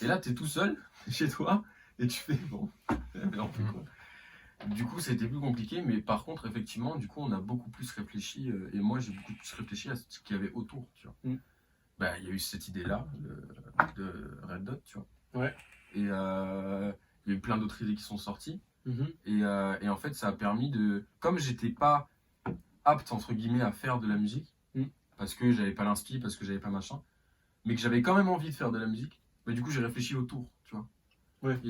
Et là, t'es tout seul chez toi et tu fais bon. Mais on fait quoi? Du coup, c'était plus compliqué, mais par contre, effectivement, du coup, on a beaucoup plus réfléchi et moi, j'ai beaucoup plus réfléchi à ce qu'il y avait autour, tu vois. Mm. Bah, il y a eu cette idée-là de Red Dot, tu vois. Ouais. Et il y a eu plein d'autres idées qui sont sorties. Mhm. Et en fait, ça a permis de. Comme j'étais pas apte, entre guillemets, à faire de la musique, parce que j'avais pas l'inspi, parce que j'avais pas machin, mais que j'avais quand même envie de faire de la musique, bah, du coup, j'ai réfléchi autour, tu vois. Ouais.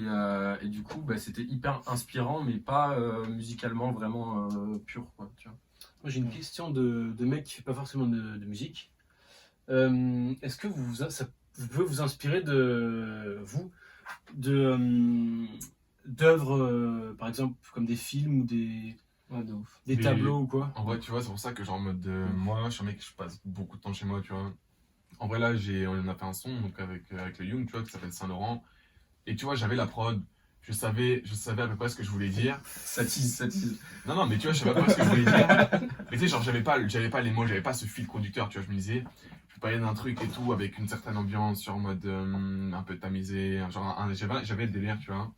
Et du coup, bah, c'était hyper inspirant, mais pas musicalement vraiment pur, quoi, tu vois. Moi, j'ai une question de mec qui fait pas forcément de musique. Est-ce que ça peut vous inspirer d'œuvres, par exemple, comme des films ou des Ouais, de ouf. Des Mais- tableaux ou quoi? En vrai, tu vois, c'est pour ça que genre en mode moi, je suis un mec, je passe beaucoup de temps chez moi, tu vois. En vrai, là, on a fait un son donc avec le Young, tu vois, qui s'appelle Saint-Laurent. Et tu vois, j'avais la prod, je savais à peu près ce que je voulais dire. Ça tease, ça tease. Non, non, mais tu vois, je savais pas ce que je voulais dire. Mais tu sais, genre, j'avais pas les mots, j'avais pas ce fil conducteur, tu vois. Je me disais, je vais parler d'un truc et tout, avec une certaine ambiance, sur mode un peu tamisé, j'avais le délire, tu vois.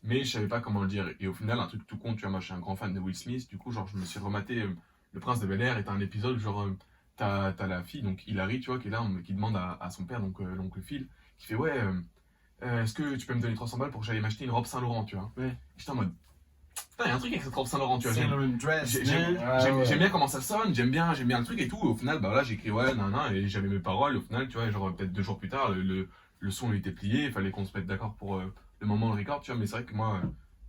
Mais je savais pas comment le dire. Et au final, un truc tout con, tu vois, moi, je suis un grand fan de Will Smith. Du coup, genre, je me suis rematé Le Prince de Bel-Air est un épisode, genre, t'as la fille, donc Hilary, tu vois, qui est là, qui demande à son père, donc l'oncle Phil, qui fait, ouais, est-ce que tu peux me donner 300 balles pour que j'aille m'acheter une robe Saint-Laurent, tu vois. Ouais. J'étais en mode, putain, il y a un truc avec cette robe Saint-Laurent, tu vois. Saint Laurent dress, man. J'aime bien comment ça sonne, j'aime bien le truc et tout. Au final, bah voilà, j'ai écrit ouais, nan, nan, et j'avais mes paroles. Au final, tu vois, genre peut-être 2 jours plus tard, le son il était plié, il fallait qu'on se mette d'accord pour le moment de record, tu vois. Mais c'est vrai que moi,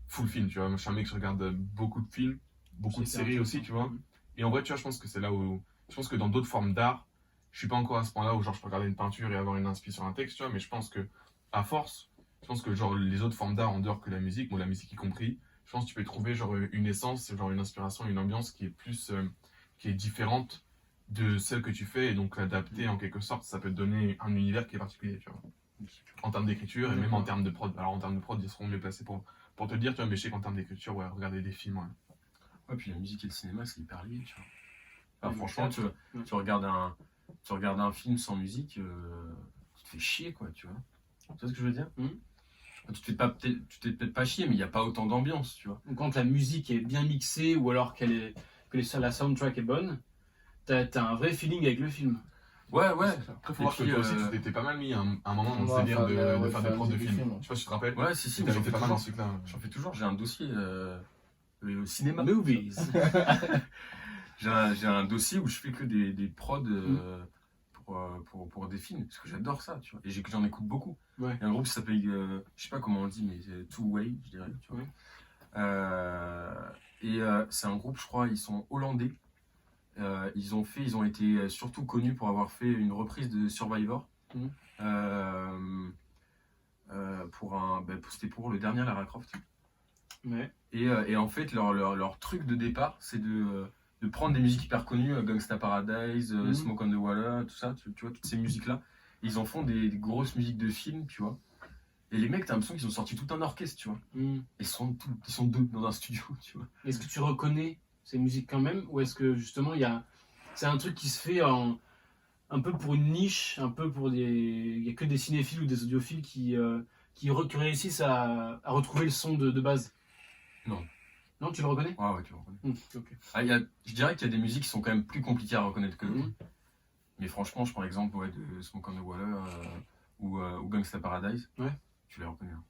full film, tu vois. Moi, je suis un mec qui regarde beaucoup de films, beaucoup de C'est séries aussi, tu vois. Et en vrai, tu vois, je pense que c'est là où. Je pense que dans d'autres formes d'art, je suis pas encore à ce point-là où genre je peux regarder une peinture et avoir une inspiration sur un texte, tu vois. Mais je pense que, à force, je pense que genre les autres formes d'art en dehors que la musique, bon, la musique y compris, je pense que tu peux trouver genre une essence, genre une inspiration, une ambiance qui est plus, qui est différente de celle que tu fais et donc l'adapter en quelque sorte, ça peut te donner un univers qui est particulier, tu vois. En termes d'écriture et même en termes de prod. Alors en termes de prod, ils seront mieux placés pour te le dire, tu vois, mais je sais qu'en termes d'écriture, ouais, regarder des films, ouais. Ouais, puis la musique et le cinéma, c'est hyper lié, tu vois. Enfin, Ouais, franchement, ouais. tu regardes un film sans musique, tu te fais chier, quoi, tu vois. Tu vois ce que je veux dire? Tu t'es peut-être pas chier, mais il n'y a pas autant d'ambiance, tu vois. Quand la musique est bien mixée ou alors que la soundtrack est bonne, t'as un vrai feeling avec le film. Ouais, ouais. Après, faut Et voir que puis, toi aussi, tu t'étais pas mal mis un moment dans Ouais, ce délire de faire des prods de des films. films. Je sais pas si tu te rappelles. Ouais, si, Tu mais t'avais fait pas mal dans ce toujours. truc-là. J'en fais toujours, j'ai un dossier au cinéma. Movies. J'ai un dossier où je fais que des prods pour des films, parce que j'adore ça, tu vois. Et j'en écoute beaucoup. Ouais. Il y a un groupe qui s'appelle, je sais pas comment on le dit, mais c'est Two Way, je dirais, tu vois. Ouais. C'est un groupe, je crois, ils sont hollandais. Ils ont été surtout connus pour avoir fait une reprise de Survivor. Mhm. C'était pour le dernier Lara Croft. Ouais. Et en fait, leur truc de départ, c'est de prendre des musiques hyper connues, Gangsta Paradise, Smoke on the Water, tout ça, tu vois, toutes ces musiques-là. Ils en font des grosses musiques de films, tu vois. Et les mecs, t'as l'impression qu'ils ont sorti tout un orchestre, tu vois. Ils sont deux dans un studio, tu vois. Est-ce que tu reconnais ces musiques quand même, ou est-ce que justement c'est un truc qui se fait un peu pour une niche, un peu pour il y a que des cinéphiles ou des audiophiles qui réussissent à retrouver le son de base? Non. Non, tu le reconnais? Ouais, tu le reconnais. Ok. Je dirais qu'il y a des musiques qui sont quand même plus compliquées à reconnaître que d'autres. Mhm. Mais franchement, je prends l'exemple de Smoke on the Water ou Gangsta Paradise. Ouais. Tu les reconnais. Hein.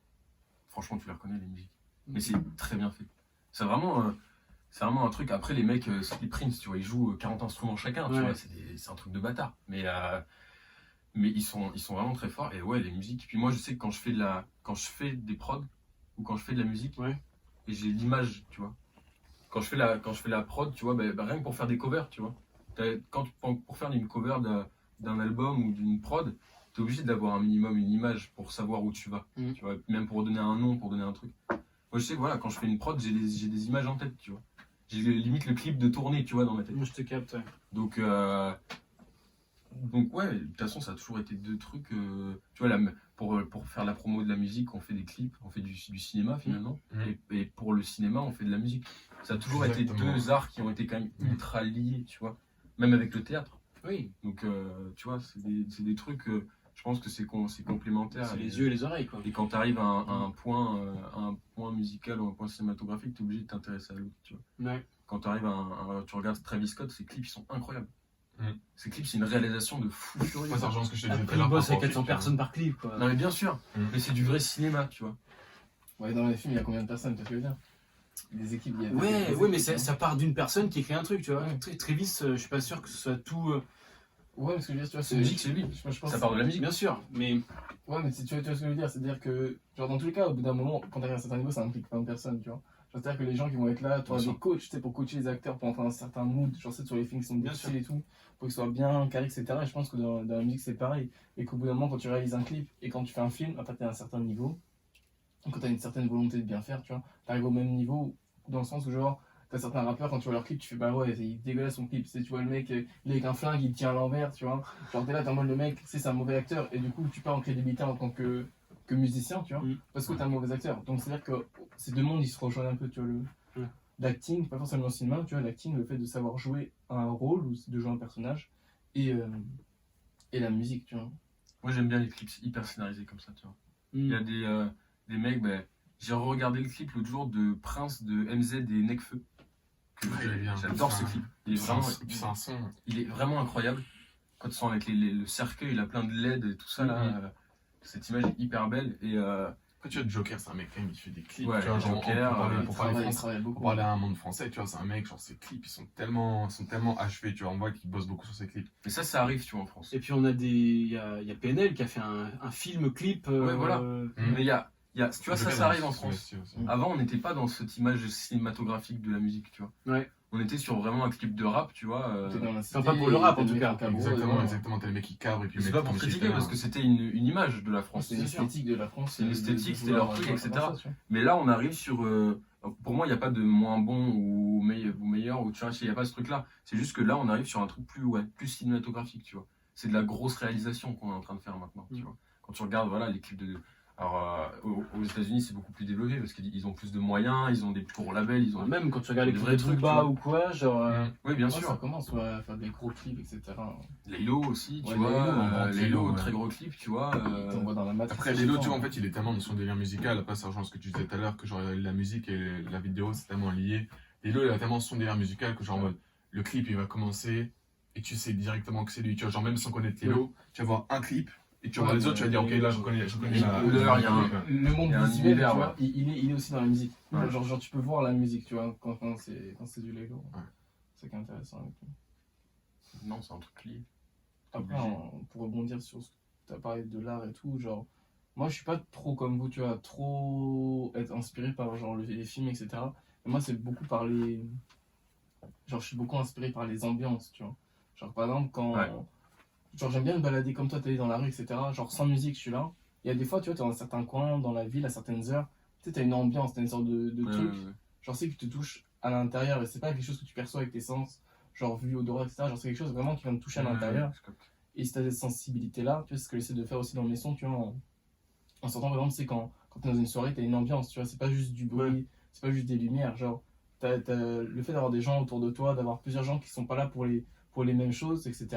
Franchement, tu les reconnais, les musiques. Mais c'est très bien fait. C'est vraiment un truc. Après, les mecs, c'est les Prince, tu vois, ils jouent 40 instruments chacun, tu Ouais. vois, c'est un truc de bâtard. Mais ils sont vraiment très forts. Et ouais, les musiques. Puis moi, je sais que quand je fais des prods ou quand je fais de la musique, Ouais. et j'ai l'image, tu vois. Quand je fais la prod, tu vois, rien que pour faire des covers, tu vois. Pour faire une cover d'un album ou d'une prod, t'es obligé d'avoir un minimum une image pour savoir où tu vas. Mhm. Tu vois, même pour donner un nom, pour donner un truc. Moi, je sais que voilà, quand je fais une prod, j'ai des images en tête, tu vois. J'ai limite le clip de tournée, tu vois, dans ma tête. Moi, je te capte. Ouais. Donc ouais, de toute façon, ça a toujours été deux trucs. Tu vois, pour faire la promo de la musique, on fait des clips, on fait du cinéma finalement. Et pour le cinéma, on fait de la musique. Ça a toujours été Exactement. deux arts qui ont été quand même ultra liés, tu vois. Même avec le théâtre. Oui, Donc, tu vois, c'est des trucs, je pense que c'est complémentaire. c'est Et- les yeux et les oreilles, quoi. Et quand tu arrives à un point musical ou un point cinématographique, tu es obligé de t'intéresser à l'autre, tu vois. Ouais. Quand tu arrives tu regardes Travis Scott, ses clips ils sont incroyables. Mm. Ces clips, c'est une réalisation de fou furieux. Moi, ça rejoint ce que je te disais tout Après, à il l'heure. bosse par avec rapport au 400 clip, personnes par clip, quoi. Non mais bien sûr, Mm. mais c'est du vrai cinéma, tu vois. Ouais, dans les films, il y a combien de personnes, tu vois ce que je veux dire? Des équipes, il y a Ouais, des ouais, mais équipes, ça part d'une personne qui écrit un truc, tu vois. Ouais. Travis, je suis pas sûr que ce soit tout. Ouais, parce que je veux dire, tu vois, C'est musique, c'est lui. je pense Ça part de la musique. Bien sûr, mais Ouais, mais tu vois ce que je veux dire, c'est-à-dire que, genre, dans tous les cas, au bout d'un moment, quand t'arrives à un certain niveau, ça implique plein de personnes, tu vois. Genre, c'est-à-dire que les gens qui vont être là, tu Bien des sûr. coachs, tu sais, pour coacher les acteurs, pour en faire un certain mood, genre, c'est sur les films qui sont Bien difficiles et tout, pour qu'ils soient bien carrés, etc. Et je pense que dans la musique, c'est pareil. Et qu'au bout d'un moment, quand tu réalises un clip et quand tu fais un film, après, t'es à un certain niveau, quand t'as une certaine volonté de bien faire, tu vois, t'arrives au même niveau, dans le sens où, genre, t'as certains rappeurs, quand tu vois leur clip, tu fais bah ouais, il dégueulasse son clip. Tu vois le mec, il est avec un flingue, il tient à l'envers, tu vois. Genre t'es là, t'es en mode le mec, c'est un mauvais acteur, et du coup tu perds en crédibilité en tant que musicien, tu vois, Mm. parce que t'es un mauvais acteur. Donc c'est à dire que ces deux mondes ils se rejoignent un peu, tu vois. L'acting, pas forcément le cinéma, tu vois, l'acting, le fait de savoir jouer un rôle ou de jouer un personnage, et la musique, tu vois. Moi j'aime bien les clips hyper scénarisés comme ça, tu vois. Il y a des mecs, j'ai regardé le clip l'autre jour de Prince de MZ et Nekfeu. Ouais, il est bien. J'adore ce Enfin, clip. Il est C'est un son. il est vraiment incroyable. Quand ils sont avec le cercueil, il a plein de LED et tout ça là. Cette image est hyper belle. Et Après, tu vois, Joker, c'est un mec quand même, il fait des clips. Ouais, tu vois, genre, Joker, pour parler il français, travaille beaucoup. pour parler à un monde français, tu vois, c'est un mec, genre ses clips, ils sont tellement achevés, tu vois, on voit qu'il bosse beaucoup sur ses clips. mais ça arrive, tu vois, en France. Et puis on a il y a PNL qui a fait un film clip. Ouais, voilà. Mais il y a, tu vois, Joker, ça arrive dans en ce France. style aussi. Avant, on n'était pas dans cette image cinématographique de la musique, tu vois. Ouais. On était sur vraiment un clip de rap, tu vois. T'es dans la Enfin, pas pour le rap, en tout cas. Exactement, t'as les mecs qui cabrent et puis C'est mettent pas pour des critiquer musiques, parce que c'était une image de la France. C'est une c'est sûr. esthétique de la France. C'est une esthétique, c'était leur truc, etc. Ça, tu vois. Mais là, on arrive sur. Pour moi, il n'y a pas de moins bon ou meilleur, ou tu vois, il n'y a pas ce truc-là. C'est juste que là, on arrive sur un truc plus cinématographique, tu vois. C'est de la grosse réalisation qu'on est en train de faire maintenant, tu vois. Quand tu regardes, voilà, les clips de. Alors, aux États-Unis, c'est beaucoup plus développé parce qu'ils ont plus de moyens, ils ont des plus gros labels, ils ont. Même quand tu regardes les Des clips vrais de trucs, Booba tu vois. ou quoi, genre. Oui, bien Ouais, sûr. ça commence ouais, à faire des gros clips, etc. Laylo aussi, tu Ouais, vois. Laylo, un grand Laylo, clip, ouais. très gros clip, tu vois. T'en vois dans la matrice. Après, Lilo, tu vois, en fait, il est tellement dans son délire musical. Après, ça rejoint ce que tu disais tout à l'heure, que genre la musique et la vidéo, c'est tellement lié. Lilo, il a tellement son délire musical que, genre, en mode, le clip, il va commencer et tu sais directement que c'est lui. Tu vois, genre, même sans connaître Lilo, tu vas voir un clip Et tu regardes les autres, tu vas dire, ok, là, je reconnais Les la couleurs, il y a un- Le monde Il y a un visuel, univers, tu ouais. vois, il est aussi dans la musique. Ouais. Genre, tu peux voir la musique, tu vois, quand c'est du Lego. Ouais. C'est ça qui est intéressant avec lui. Non, c'est un truc lié. Après, Obligé. pour rebondir sur ce que tu as parlé de l'art et tout, genre, moi je suis pas trop comme vous, tu vois, trop être inspiré par genre les films, etc. Mais moi, c'est beaucoup par les. Genre, je suis beaucoup inspiré par les ambiances, tu vois. Genre, par exemple, quand. Ouais. Genre, j'aime bien me balader comme toi, t'allais dans la rue, etc. Genre, sans musique, je suis là. Il y a des fois, tu vois, t'es dans certains coins, dans la ville, à certaines heures. Tu sais, t'as une ambiance, t'as une sorte de truc. Genre, c'est qui te touche à l'intérieur. Et c'est pas quelque chose que tu perçois avec tes sens, genre vue, odorat, etc. Genre, c'est quelque chose vraiment qui vient te toucher à l'intérieur. Je capte. Et si tu as cette sensibilité-là, tu vois, c'est ce que j'essaie de faire aussi dans mes sons, tu vois, en sortant, par exemple, c'est quand tu es dans une soirée, tu as une ambiance, tu vois, c'est pas juste du bruit, c'est pas juste des lumières, genre, le fait d'avoir des gens autour de toi, d'avoir plusieurs gens qui sont pas là pour les mêmes choses, etc.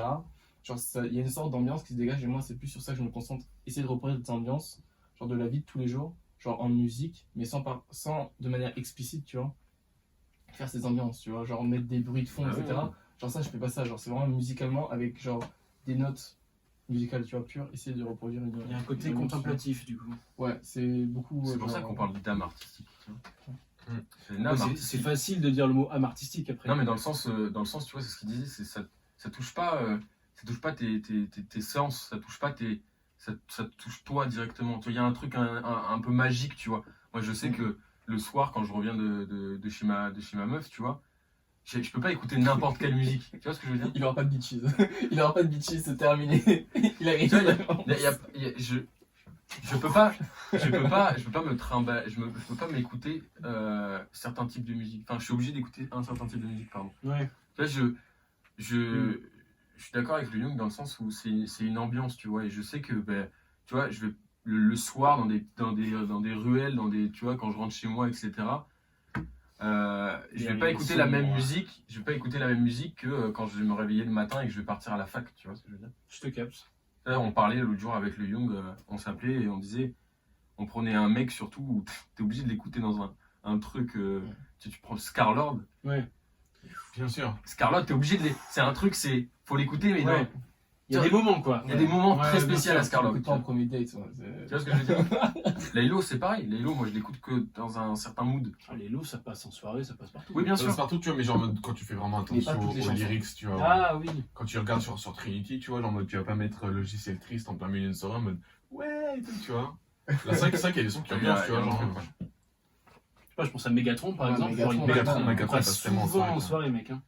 Genre, il y a une sorte d'ambiance qui se dégage, et moi, c'est plus sur ça que je me concentre, essayer de reproduire cette ambiance, genre de la vie de tous les jours, genre en musique, mais sans de manière explicite, tu vois, faire ces ambiances, tu vois, genre mettre des bruits de fond, Ah ouais, etc. ouais. Genre ça, je fais pas ça, genre c'est vraiment musicalement avec genre des notes musicales, tu vois, pures, essayer de reproduire une. Il y a un côté une émotion. contemplatif du coup. Ouais, c'est beaucoup. C'est pour genre- ça qu'on parle d'âme artistique. Tu vois. Mm. C'est une âme C'est artistique. facile de dire le mot âme artistique après. Non, mais dans le sens, tu vois, c'est ce qu'il disait, ça touche pas, tes sens, ça touche pas ça te touche toi directement. Tu vois, il y a un truc un peu magique, tu vois. Moi, je sais que le soir, quand je reviens de chez ma meuf, tu vois, je peux pas écouter n'importe quelle musique. Tu vois ce que je veux dire? Il aura pas de bitches. Il aura pas de bitches, c'est terminé. Il a Tu vois, vraiment. je peux pas me trimballer, je peux pas m'écouter certains types de musique. Enfin, je suis obligé d'écouter un certain type de musique, pardon. Ouais. Tu vois, je suis d'accord avec le Young dans le sens où c'est une ambiance, tu vois, et je sais que, ben, tu vois, je vais le soir dans des ruelles, tu vois, quand je rentre chez moi, etc. Je vais pas écouter la même musique. Je vais pas écouter la même musique que quand je vais me réveiller le matin et que je vais partir à la fac, tu vois ce que je veux dire. Je te capte. Là, on parlait l'autre jour avec le Young, on s'appelait et on disait, on prenait un mec surtout où t'es obligé de l'écouter dans un truc, tu prends Scarlord. Ouais. Bien sûr. Scarlett, t'es obligé c'est un truc, faut l'écouter, mais Ouais. Il y a des moments quoi. il y a des moments Ouais, très bien spéciaux sûr. à Scarlett. Écoute-toi en premier date. Ouais, Tu vois ce que je veux dire? Laylo, c'est pareil. Laylo, moi, je l'écoute que dans un certain mood. Ah, les loups ça passe en soirée, ça passe partout. Oui, bien Ça sûr. passe partout, tu vois, mais genre en mode, quand tu fais vraiment Mais pas attention toutes les aux chansons. lyrics, tu vois. Ah oui. Quand tu regardes sur Trinity, tu vois, genre en mode, tu vas pas mettre le logiciel triste en plein milieu d'une soirée en mode, ouais, et tout, tu vois. Là, c'est vrai qu'il y a des sons qui ambiancent, tu vois, genre. Je sais pas, je pense à Megatron par Ouais, exemple. Megatron, Genre, Megatron, il Megatron, passe passe tellement en souvent soirée, en quoi. soirée mec. Hein.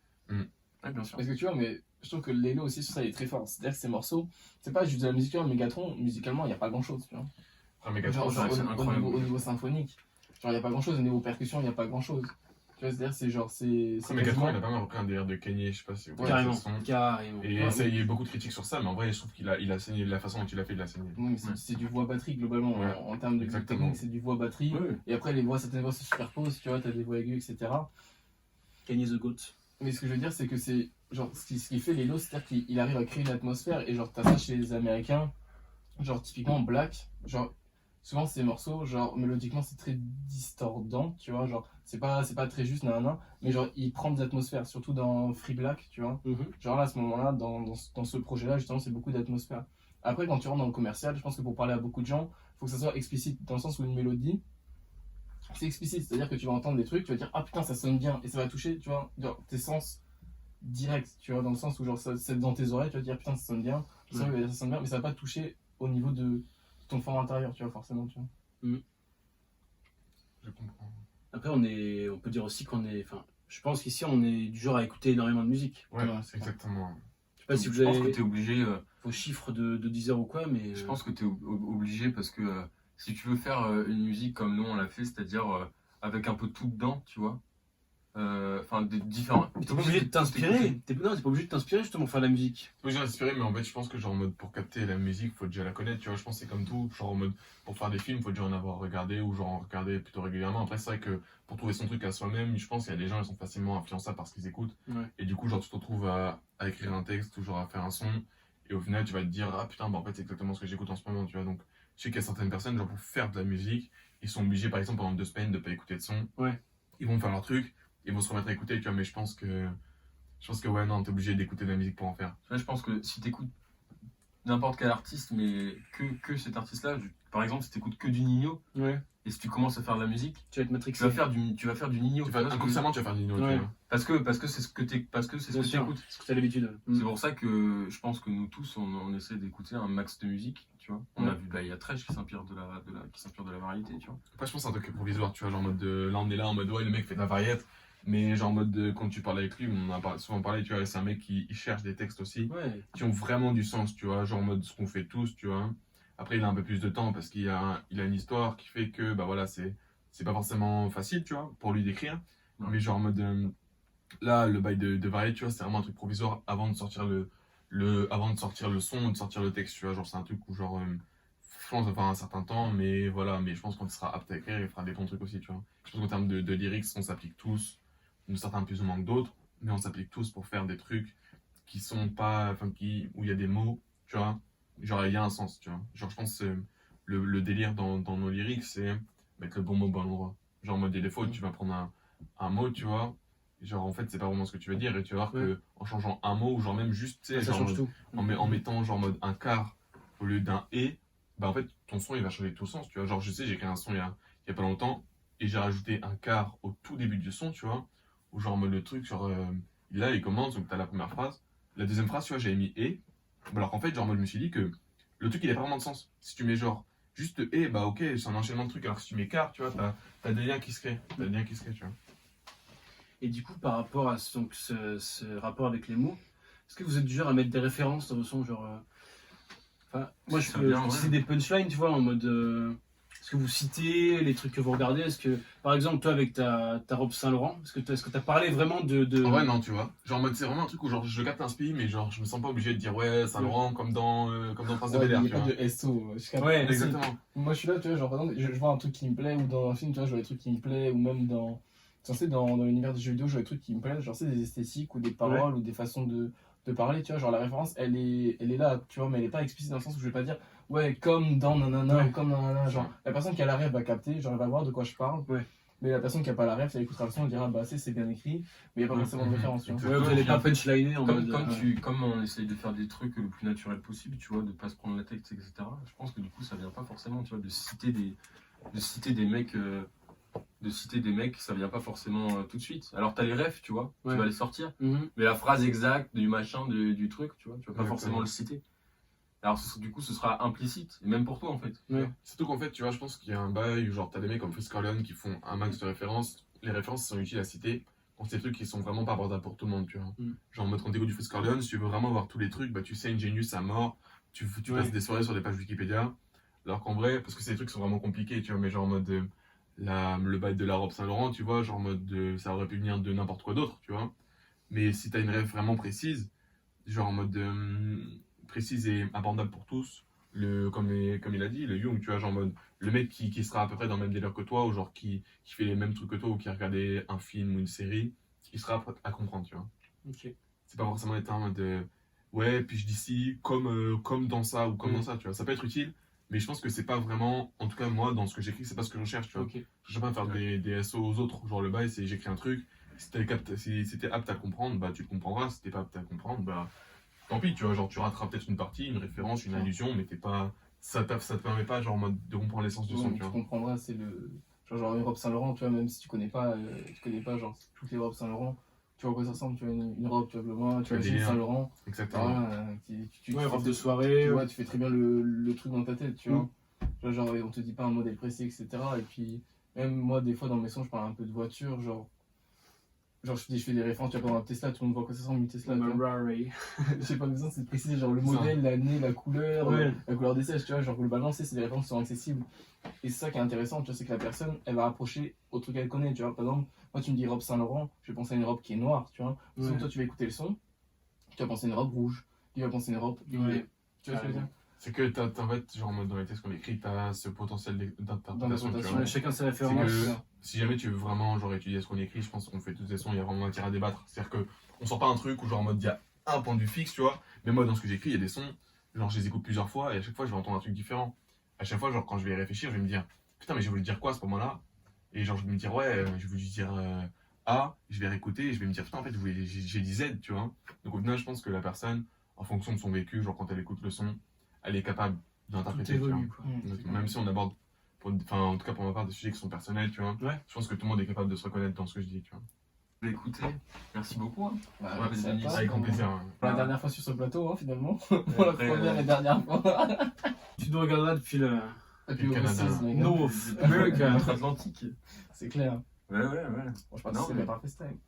Ouais, bien sûr. Parce que tu vois, mais je trouve que Lelo aussi sur ça il est très fort. C'est-à-dire que ces morceaux, c'est pas juste de la musique, mais Megatron, musicalement, il n'y a pas grand-chose, tu vois. Après, Megatron, Genre, c'est incroyable. au niveau symphonique, genre il n'y a pas grand-chose, au niveau percussion, il n'y a pas grand-chose. Tu vois, c'est-à-dire c'est genre, c'est Après, Megatron, il a quasiment- pas mal repris un délire de Kanye, je sais pas si vous Ouais, connaissez Carrément. ce son. Carrément. Et ça, il y a eu beaucoup de critiques sur ça, mais en vrai, je trouve qu'il a saigné de la façon dont il a fait, il a saigné. Oui, mais c'est du voix-batterie globalement, Ouais, en termes de exactement. technique, c'est du voix-batterie. Oui. Et après, certaines voix se superposent, tu vois, t'as des voix aiguës, etc. Kanye the Goat. Mais ce que je veux dire, c'est que c'est genre ce qui fait Lelo, c'est-à-dire qu'il arrive à créer une atmosphère et genre t'as ça chez les Américains, genre typiquement Black, genre souvent ces morceaux, genre mélodiquement c'est très distordant, tu vois, genre c'est pas très juste nanana, mais genre il prend des atmosphères, surtout dans Free Black, tu vois. Genre là à ce moment-là, dans ce projet-là, justement, c'est beaucoup d'atmosphère. Après, quand tu rentres dans le commercial, je pense que pour parler à beaucoup de gens, il faut que ça soit explicite, dans le sens où une mélodie, c'est explicite, c'est-à-dire que tu vas entendre des trucs, tu vas dire ah putain ça sonne bien, et ça va toucher, tu vois, genre, tes sens directs, tu vois, dans le sens où genre c'est dans tes oreilles, tu vas dire putain ça sonne bien, ça sonne bien, mais ça va pas toucher au niveau de ton fond intérieur, tu vois, forcément, tu vois. Je comprends. Après on peut dire aussi qu'on est. Enfin, je pense qu'ici on est du genre à écouter énormément de musique. Ouais, Ouais, c'est exactement. Je sais pas si vous Je pense que avez t'es obligé. vos chiffres de Deezer ou quoi, mais. Je pense que t'es obligé parce que si tu veux faire une musique comme nous on l'a fait, c'est-à-dire avec un peu tout dedans, tu vois. Enfin, des différents. T'es pas obligé de t'inspirer. Non, t'es pas obligé de t'inspirer justement pour faire de la musique. Moi j'ai inspiré, mais en fait, je pense que genre en mode pour capter la musique, faut déjà la connaître, tu vois. Je pense que c'est comme tout, genre en mode pour faire des films, faut déjà en avoir regardé ou genre en regarder plutôt régulièrement. Après, c'est vrai que pour trouver son truc à soi-même, je pense qu'il y a des gens qui sont facilement influençables par ce qu'ils écoutent. Ouais. Et du coup, genre tu te retrouves à écrire un texte ou genre à faire un son, et au final, tu vas te dire, ah putain, bah en fait, c'est exactement ce que j'écoute en ce moment, tu vois. Donc, je sais qu'il y a certaines personnes, genre pour faire de la musique, ils sont obligés, par exemple, pendant 2 semaines de pas écouter de son. Ouais. Ils vont faire leur truc, ils vont se remettre à écouter, tu vois, mais je pense que ouais, non, t'es obligé d'écouter de la musique pour en faire. Tu vois, je pense que si t'écoutes n'importe quel artiste, mais que cet artiste-là. Par exemple, si tu écoutes que du Nino, Ouais. et si tu commences à faire de la musique, Tu vas être matrixé. tu vas faire du Nino. Tu tu vois vas, ce que- inconsciemment, tu vas faire du Nino, Ouais. tu vois. parce que c'est ce que Bien tu sûr. écoutes. C'est ce que t'as l'habitude. C'est pour ça que je pense que nous tous, on essaie d'écouter un max de musique, tu vois. On a Ouais. vu, il y a Tresh qui s'inspire qui s'inspire de la variété, tu vois. Après, je pense que c'est un truc provisoire, tu vois, genre en mode là, on est là en mode ouais, le mec fait de la variette, mais genre en mode quand tu parles avec lui, on en a souvent parlé, tu vois, c'est un mec qui il cherche des textes aussi Ouais. qui ont vraiment du sens, tu vois, genre en mode ce qu'on fait tous, tu vois. Après, il a un peu plus de temps parce il a une histoire qui fait que, bah voilà, c'est pas forcément facile, tu vois, pour lui d'écrire, Ouais. mais genre en mode là, le bail de variété, tu vois, c'est vraiment un truc provisoire avant de sortir avant de sortir le son, de sortir le texte, tu vois, genre c'est un truc où genre. Je pense que ça va faire un certain temps, mais voilà, mais je pense qu'on sera apte à écrire, il fera des bons trucs aussi, tu vois. Je pense qu'en termes de lyrics, on s'applique tous, certains plus ou moins que d'autres, mais on s'applique tous pour faire des trucs qui sont pas, enfin, où il y a des mots, tu vois, genre il y a un sens, tu vois. Genre je pense que le délire dans nos lyrics, c'est mettre le bon mot au bon endroit. Genre en mode, il y a des fois où tu vas prendre un mot, tu vois, et genre en fait, c'est pas vraiment ce que tu veux dire, et tu vas voir que en changeant un mot, ou genre même juste, tu sais, Ça genre change tout. en mettant genre en mode un quart au lieu d'un et, bah en fait ton son il va changer tout sens, tu vois. Genre je sais, j'ai créé un son il y a pas longtemps et j'ai rajouté un quart au tout début du son, tu vois, où genre en mode le truc, genre là il commence, donc t'as la première phrase, la deuxième phrase, tu vois, j'avais mis et, alors qu'en fait, genre en mode je me suis dit que le truc il a pas vraiment de sens. Si tu mets genre juste et, bah ok, c'est un enchaînement de trucs, alors que si tu mets quart, tu vois, t'as des liens qui se créent, tu vois. Et du coup, par rapport à donc, ce rapport avec les mots, est-ce que vous êtes du genre à mettre des références dans vos sons, genre... Enfin, moi, je Ça peux vient, utiliser ouais. des punchlines, tu vois, en mode... est-ce que vous citez les trucs que vous regardez? Est-ce que, par exemple, toi, avec ta robe Saint-Laurent, est-ce que t'as parlé vraiment de... En vrai, non, tu vois. Genre, en mode, c'est vraiment un truc où, genre, je capte un spi, mais genre, je me sens pas obligé de dire, ouais, Saint-Laurent, comme dans Prince de Ouais, Bel-Air, il n'y tu a vois. pas de SO. Je capte. Ouais, Mais Exactement. moi, je suis là, tu vois, genre, par exemple, je vois un truc qui me plaît, ou dans un film, tu vois, je vois des trucs qui me plaisent, ou même dans l'univers des jeux vidéo, je vois des trucs qui me plaisent, genre, c'est des esthétiques, ou des paroles, ou des façons de parler, tu vois, genre, la référence, elle est là, tu vois, mais elle est pas explicite dans le sens où je vais pas dire, ouais, comme dans nanana, Ouais. ou comme nanana, genre, la personne qui a la rêve va capter, genre, elle va voir de quoi je parle, Ouais. mais la personne qui a pas la rêve, elle écoutera le son, elle dira, bah, c'est bien écrit, mais il n'y a pas Ouais. forcément de référence, tu vois. Ouais, vous allez pas punchliner en mode... Comme on essaye de faire des trucs le plus naturel possible, tu vois, de pas se prendre la tête, etc. Je pense que du coup, ça vient pas forcément, tu vois, de citer des mecs, ça vient pas forcément tout de suite. Alors t'as les refs, tu vois, Ouais. tu vas les sortir, Mhm. mais la phrase exacte du machin, du truc, tu vois, tu vas pas Exactement. forcément le citer. Alors du coup, ce sera implicite, et même pour toi en fait. Ouais. Surtout qu'en fait, tu vois, je pense qu'il y a un bail où, genre, t'as des mecs comme Frisk Corleone qui font un max de références. Les références sont utiles à citer. Quand c'est des trucs qui sont vraiment pas abordables pour tout le monde, tu vois. Mm. Genre, en mode, quand t'écoutes du Frisk Corleone, si tu veux vraiment voir tous les trucs, bah, tu sais Ingenious à mort. Tu Ouais. passes des soirées sur des pages Wikipédia. Alors qu'en vrai, parce que c'est des trucs qui sont vraiment compliqués, tu vois, mais genre en mode. Le bail de la robe Saint-Laurent, tu vois, genre en mode. Ça aurait pu venir de n'importe quoi d'autre, tu vois. Mais si t'as une rêve vraiment précise, genre en mode. Précise et abordable pour tous, comme il a dit, le Young, tu vois, genre en mode. Le mec qui sera à peu près dans le même délire que toi, ou genre qui fait les mêmes trucs que toi, ou qui a regardé un film ou une série, il sera prêt à comprendre, tu vois. Ok. C'est pas forcément être en mode. Ouais, puis je dis si, comme dans ça, ou comme dans ça, tu vois. Ça peut être utile, mais je pense que c'est pas vraiment. En tout cas, moi, dans ce que j'écris, c'est pas ce que je recherche, tu vois. Ok. Je sais pas faire des SO aux autres. Genre, le bail, c'est j'écris un truc. Si t'es apte à comprendre, bah tu le comprendras. Si t'es pas apte à comprendre, bah tant pis, tu vois. Genre, tu rateras peut-être une partie, une référence, une allusion, mais t'es pas. Ça te permet pas, genre, en mode de comprendre l'essence du son, Ouais, tu tu vois. comprendras, c'est le. Genre une robe Saint-Laurent, tu vois, même si tu connais pas genre toutes les robes Saint-Laurent, tu vois à quoi ça ressemble, tu vois une robe, tu vois le moi, tu vois Le le jean délire. Saint-Laurent, Exactement. voilà, Ouais, robe de tu soirée. vois, tu fais très bien le truc dans ta tête, tu vois. Genre, on te dit pas un modèle précis, etc. Et puis, même moi, des fois, dans mes sons, je parle un peu de voiture, genre je fais des références, tu vois, par exemple, Tesla, tout le monde voit à quoi ça ressemble une Tesla, tu vois. Ferrari. Je sais pas besoin, c'est de préciser genre le Ça. modèle, l'année, la couleur, Ouais. la couleur des sièges, tu vois, genre globalement c'est des références qui sont accessibles. Et c'est ça qui est intéressant, tu vois, c'est que la personne, elle va approcher au truc qu'elle connaît, tu vois. Par exemple, moi tu me dis robe Saint-Laurent, je vais penser à une robe qui est noire, tu vois. Sauf Ouais. que toi tu vas écouter le son, tu vas penser à une robe rouge, tu vas penser à une robe violet. Tu vois ce que je veux dire? C'est que en fait, genre, en mode dans les textes qu'on écrit, t'as ce potentiel d'interprétation, tu D'interprétation. vois. Ouais, chacun ses C'est références. que ça. si jamais tu veux vraiment genre étudier ce qu'on écrit, je pense qu'on fait toutes les sons, il y a vraiment matière à débattre. C'est-à-dire que on sort pas un truc où genre en mode il y a un point de vue fixe, tu vois. Mais moi dans ce que j'écris, il y a des sons, genre je les écoute plusieurs fois et à chaque fois je vais entendre un truc différent. À chaque fois, genre quand je vais y réfléchir, je vais me dire putain mais j'ai voulu dire quoi à ce moment-là? Et genre je vais me dire ouais, j'ai voulu dire A, je vais réécouter et je vais me dire putain en fait j'ai dit Z, tu vois. Donc au final, je pense que la personne, en fonction de son vécu, genre quand elle écoute le son, elle est capable Tout d'interpréter. tu vois. évolue, quoi. Donc, même si on aborde, enfin, en tout cas pour ma part, des sujets qui sont personnels, tu vois. Ouais. Je pense que tout le monde est capable de se reconnaître dans ce que je dis, tu vois. Écoutez, merci beaucoup. Hein. Bah, Ouais, merci vas-y, à toi. Avec grand plaisir. hein. Pour la dernière fois sur ce plateau, hein, finalement. Pour la Après, première et dernière fois. Tu nous regarderas depuis le Et puis Le Canada. overseas, mec. North America. Atlantique. C'est clair. Ouais. Bon, je pense Non, que c'est mais- pas FaceTime.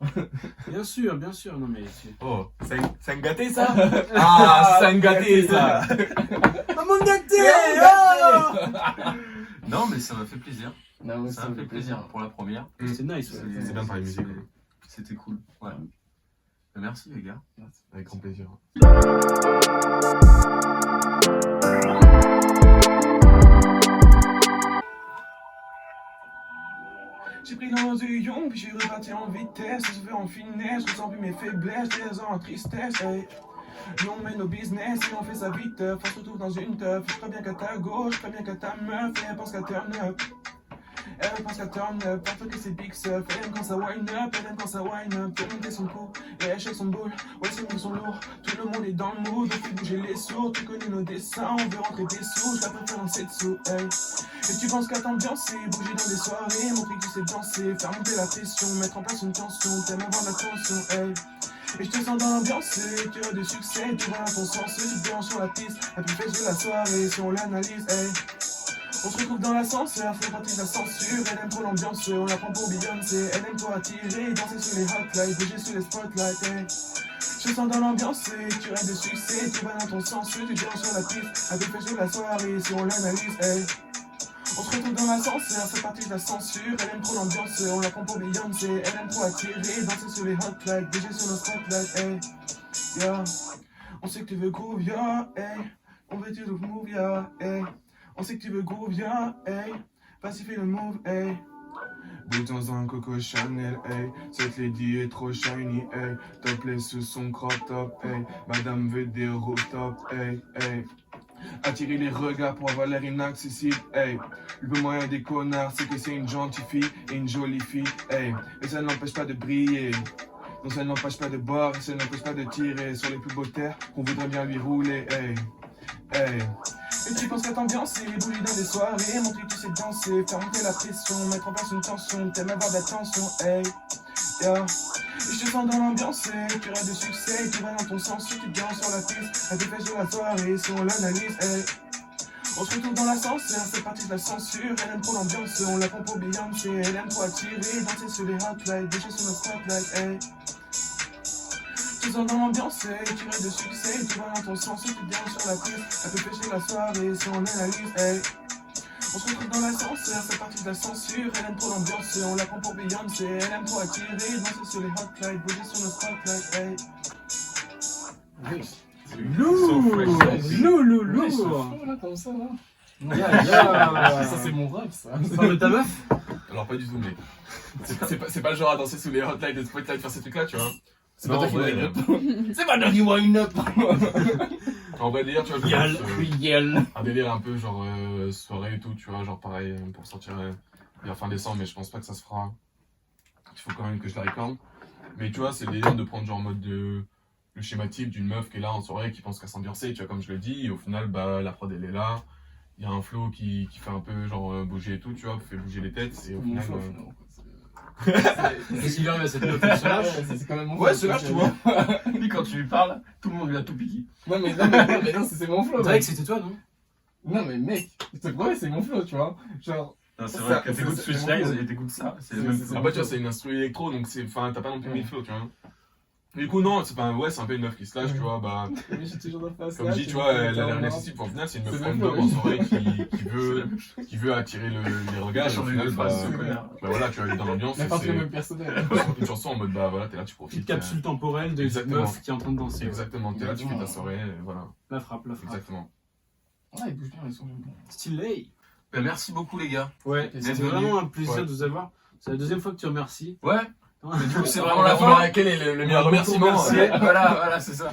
Bien sûr, non mais. Oh, c'est un gâté ça? Ah, c'est un gâté ça. Ah mon gâté. Non, mais ça m'a fait plaisir. Non, mais Ça m'a fait plaisir pour la première. C'est nice, ouais. C'est bien de parler musique. C'était cool. Ouais. Merci les gars. Avec grand plaisir. J'ai pris dans du young, puis j'ai reparti en vitesse. Ça se fait en finesse, je ressens plus mes faiblesses, des heures en tristesse. Hey. Nous on mène nos business et on fait ça vite. On se retrouve dans une teuf. Je crois bien qu'à ta gauche, je crois bien qu'à ta meuf. Et elle pense qu'à turn up. Elle pense qu'à turn up. Parfois que c'est big stuff. Elle aime quand ça wind up, elle aime quand ça wind up. Tout le monde fait son coup, et elle shake son boule. Ouais, ses mots sont lourds. Tout le monde est dans le mood. On fait bouger les sourds. Tu connais nos dessins, on veut rentrer des sous. Je la préfère dans cette sous, hey. Et tu penses qu'à t'ambiancer, bouger dans des soirées, montrer que tu sais danser, faire monter la pression, mettre en place une tension, t'aimes avoir de l'attention, hey. Et je te sens dans l'ambiance, tu as de succès, tu vois dans ton sens, tu te déranges sur la piste, la plus fraîche de la soirée, si on l'analyse, hey. On se retrouve dans l'ascenseur, fait partie de la censure, elle aime trop l'ambiance, on la prend pour Beyoncé, elle aime trop attirer, danser sur les hotlines, bouger sur les spotlights, hey. Je te sens dans l'ambiance, tu as de succès, tu vas dans ton sens, tu te déranges sur la piste, la plus fraîche de la soirée, si on l'analyse, hey. On se retrouve dans l'ascenseur, c'est parti de la censure. Elle aime trop l'ambiance, on la prend pour Beyoncé. Elle aime trop attirer, danser sur les hotlines, bouger sur nos spotlights, hey. Yeah. On sait que tu veux groove, yeah, hey. On veut du move, yeah, hey. On sait que tu veux groove, yeah, hey. Vas-y, fais le move, hey. Bouge dans un Coco Chanel, hey. Cette lady est trop shiny, hey. Topless sous son crop top, hey. Madame veut des roof top, hey, hey. Attirer les regards pour avoir l'air inaccessible, hey. Le moyen des connards, c'est que c'est une gentille fille et une jolie fille, hey. Et ça ne l'empêche pas de briller. Non, ça ne l'empêche pas de boire, et ça ne l'empêche pas de tirer sur les plus beaux terres qu'on voudrait bien lui rouler, hey. Hey. Et tu penses qu'à t'ambiancer, bouger dans des soirées, montrer que tu sais danser, faire monter la pression, mettre en place une tension, t'aimes avoir de l'attention, hey. Yeah. Et je te sens dans l'ambiance, tu rêves de succès, tu vas dans ton sens, tu te déranges sur la piste, la dépêche de la soirée, si on l'analyse, hey. On se retrouve dans l'ascenseur, c'est parti de la censure, elle aime trop l'ambiance, on la prend pour Beyoncé, elle aime trop attirer, danser sur les hotlines, bouger sur nos spotlights, hey. Tu sens dans l'ambiance, tu rêves de succès, tu vas dans ton sens, tu te déranges sur la piste, la plus fraîche de la soirée, si on l'analyse, hey. On se retrouve dans l'ascenseur, c'est parti de la censure, elle aime trop l'ambiance, on la prend pour Beyoncé, elle aime trop attirer, danser sur les hotlines, bouger sur nos spotlights, hey. Lourd. Ouais, je suis chaud, là, comme ça, là. Ça, c'est mon rêve, ça. Parle de ta meuf. Alors, pas du tout, mec. C'est pas le genre à danser sous les hotlines de spotlight, faire ces trucs-là, tu vois. C'est pas Non, toi qui ouais, wind up. C'est pas toi qui wind up. En vrai délire, tu vois, je Yal. pense, un délire un peu genre soirée et tout, tu vois, genre pareil pour sortir vers fin décembre, mais je pense pas que ça se fera. Il faut quand même que je la réclame. Mais tu vois, c'est le délire de prendre genre en mode le schéma type d'une meuf qui est là en soirée, qui pense qu'à s'ambiancer, tu vois, comme je le dis, et au final, bah, la prod elle est là, il y a un flow qui fait un peu genre bouger et tout, tu vois, fait bouger les têtes, et au Mon final. flow, Qu'est-ce qu'il arrive à cette note de lâche? c'est quand même mon Ouais, flow, c'est là, tu vois. Lui, quand tu lui parles, tout le monde lui a tout piqué. Non, mais non, c'est mon flow. On dirait que c'était toi, non? Non, mais mec, je te promets, c'est mon flow, tu vois. Genre, Non, c'est Ça, vrai que c'est- t'écoutes c'est Switch mon Lines flow. et t'écoutes ça. C'est C'est- le même c'est- flow. Ah bah tu vois, c'est une instru électro, donc c'est, enfin, t'as pas non plus mis le flow, tu vois. Du coup, non, c'est pas, ouais, c'est un peu une meuf qui se lâche, tu vois, bah, mais j'ai toujours de face comme là, je dis, tu vois, elle a l'air inaccessible, au final, c'est une meuf C'est random le en flow. soirée qui veut attirer les regards, et au final, bah, voilà, tu vois, elle est dans l'ambiance, Mais et pas c'est le même personnel. une chanson en mode, bah voilà, t'es là, tu profites. Petite capsule temporelle de cette Exactement. meuf qui est en train de danser. Exactement, t'es là, tu fais ta soirée, et voilà, La frappe, la frappe. exactement. Ouais, ils bougent bien, ils sont bien. Stylé. Ben, merci beaucoup, les gars. Ouais, C'est c'est venu. vraiment un plaisir Ouais. de vous avoir. C'est la deuxième fois que tu remercies. Ouais. Ouais. Mais du coup, c'est vraiment la fin. Quel est le meilleur remerciement Voilà, c'est ça.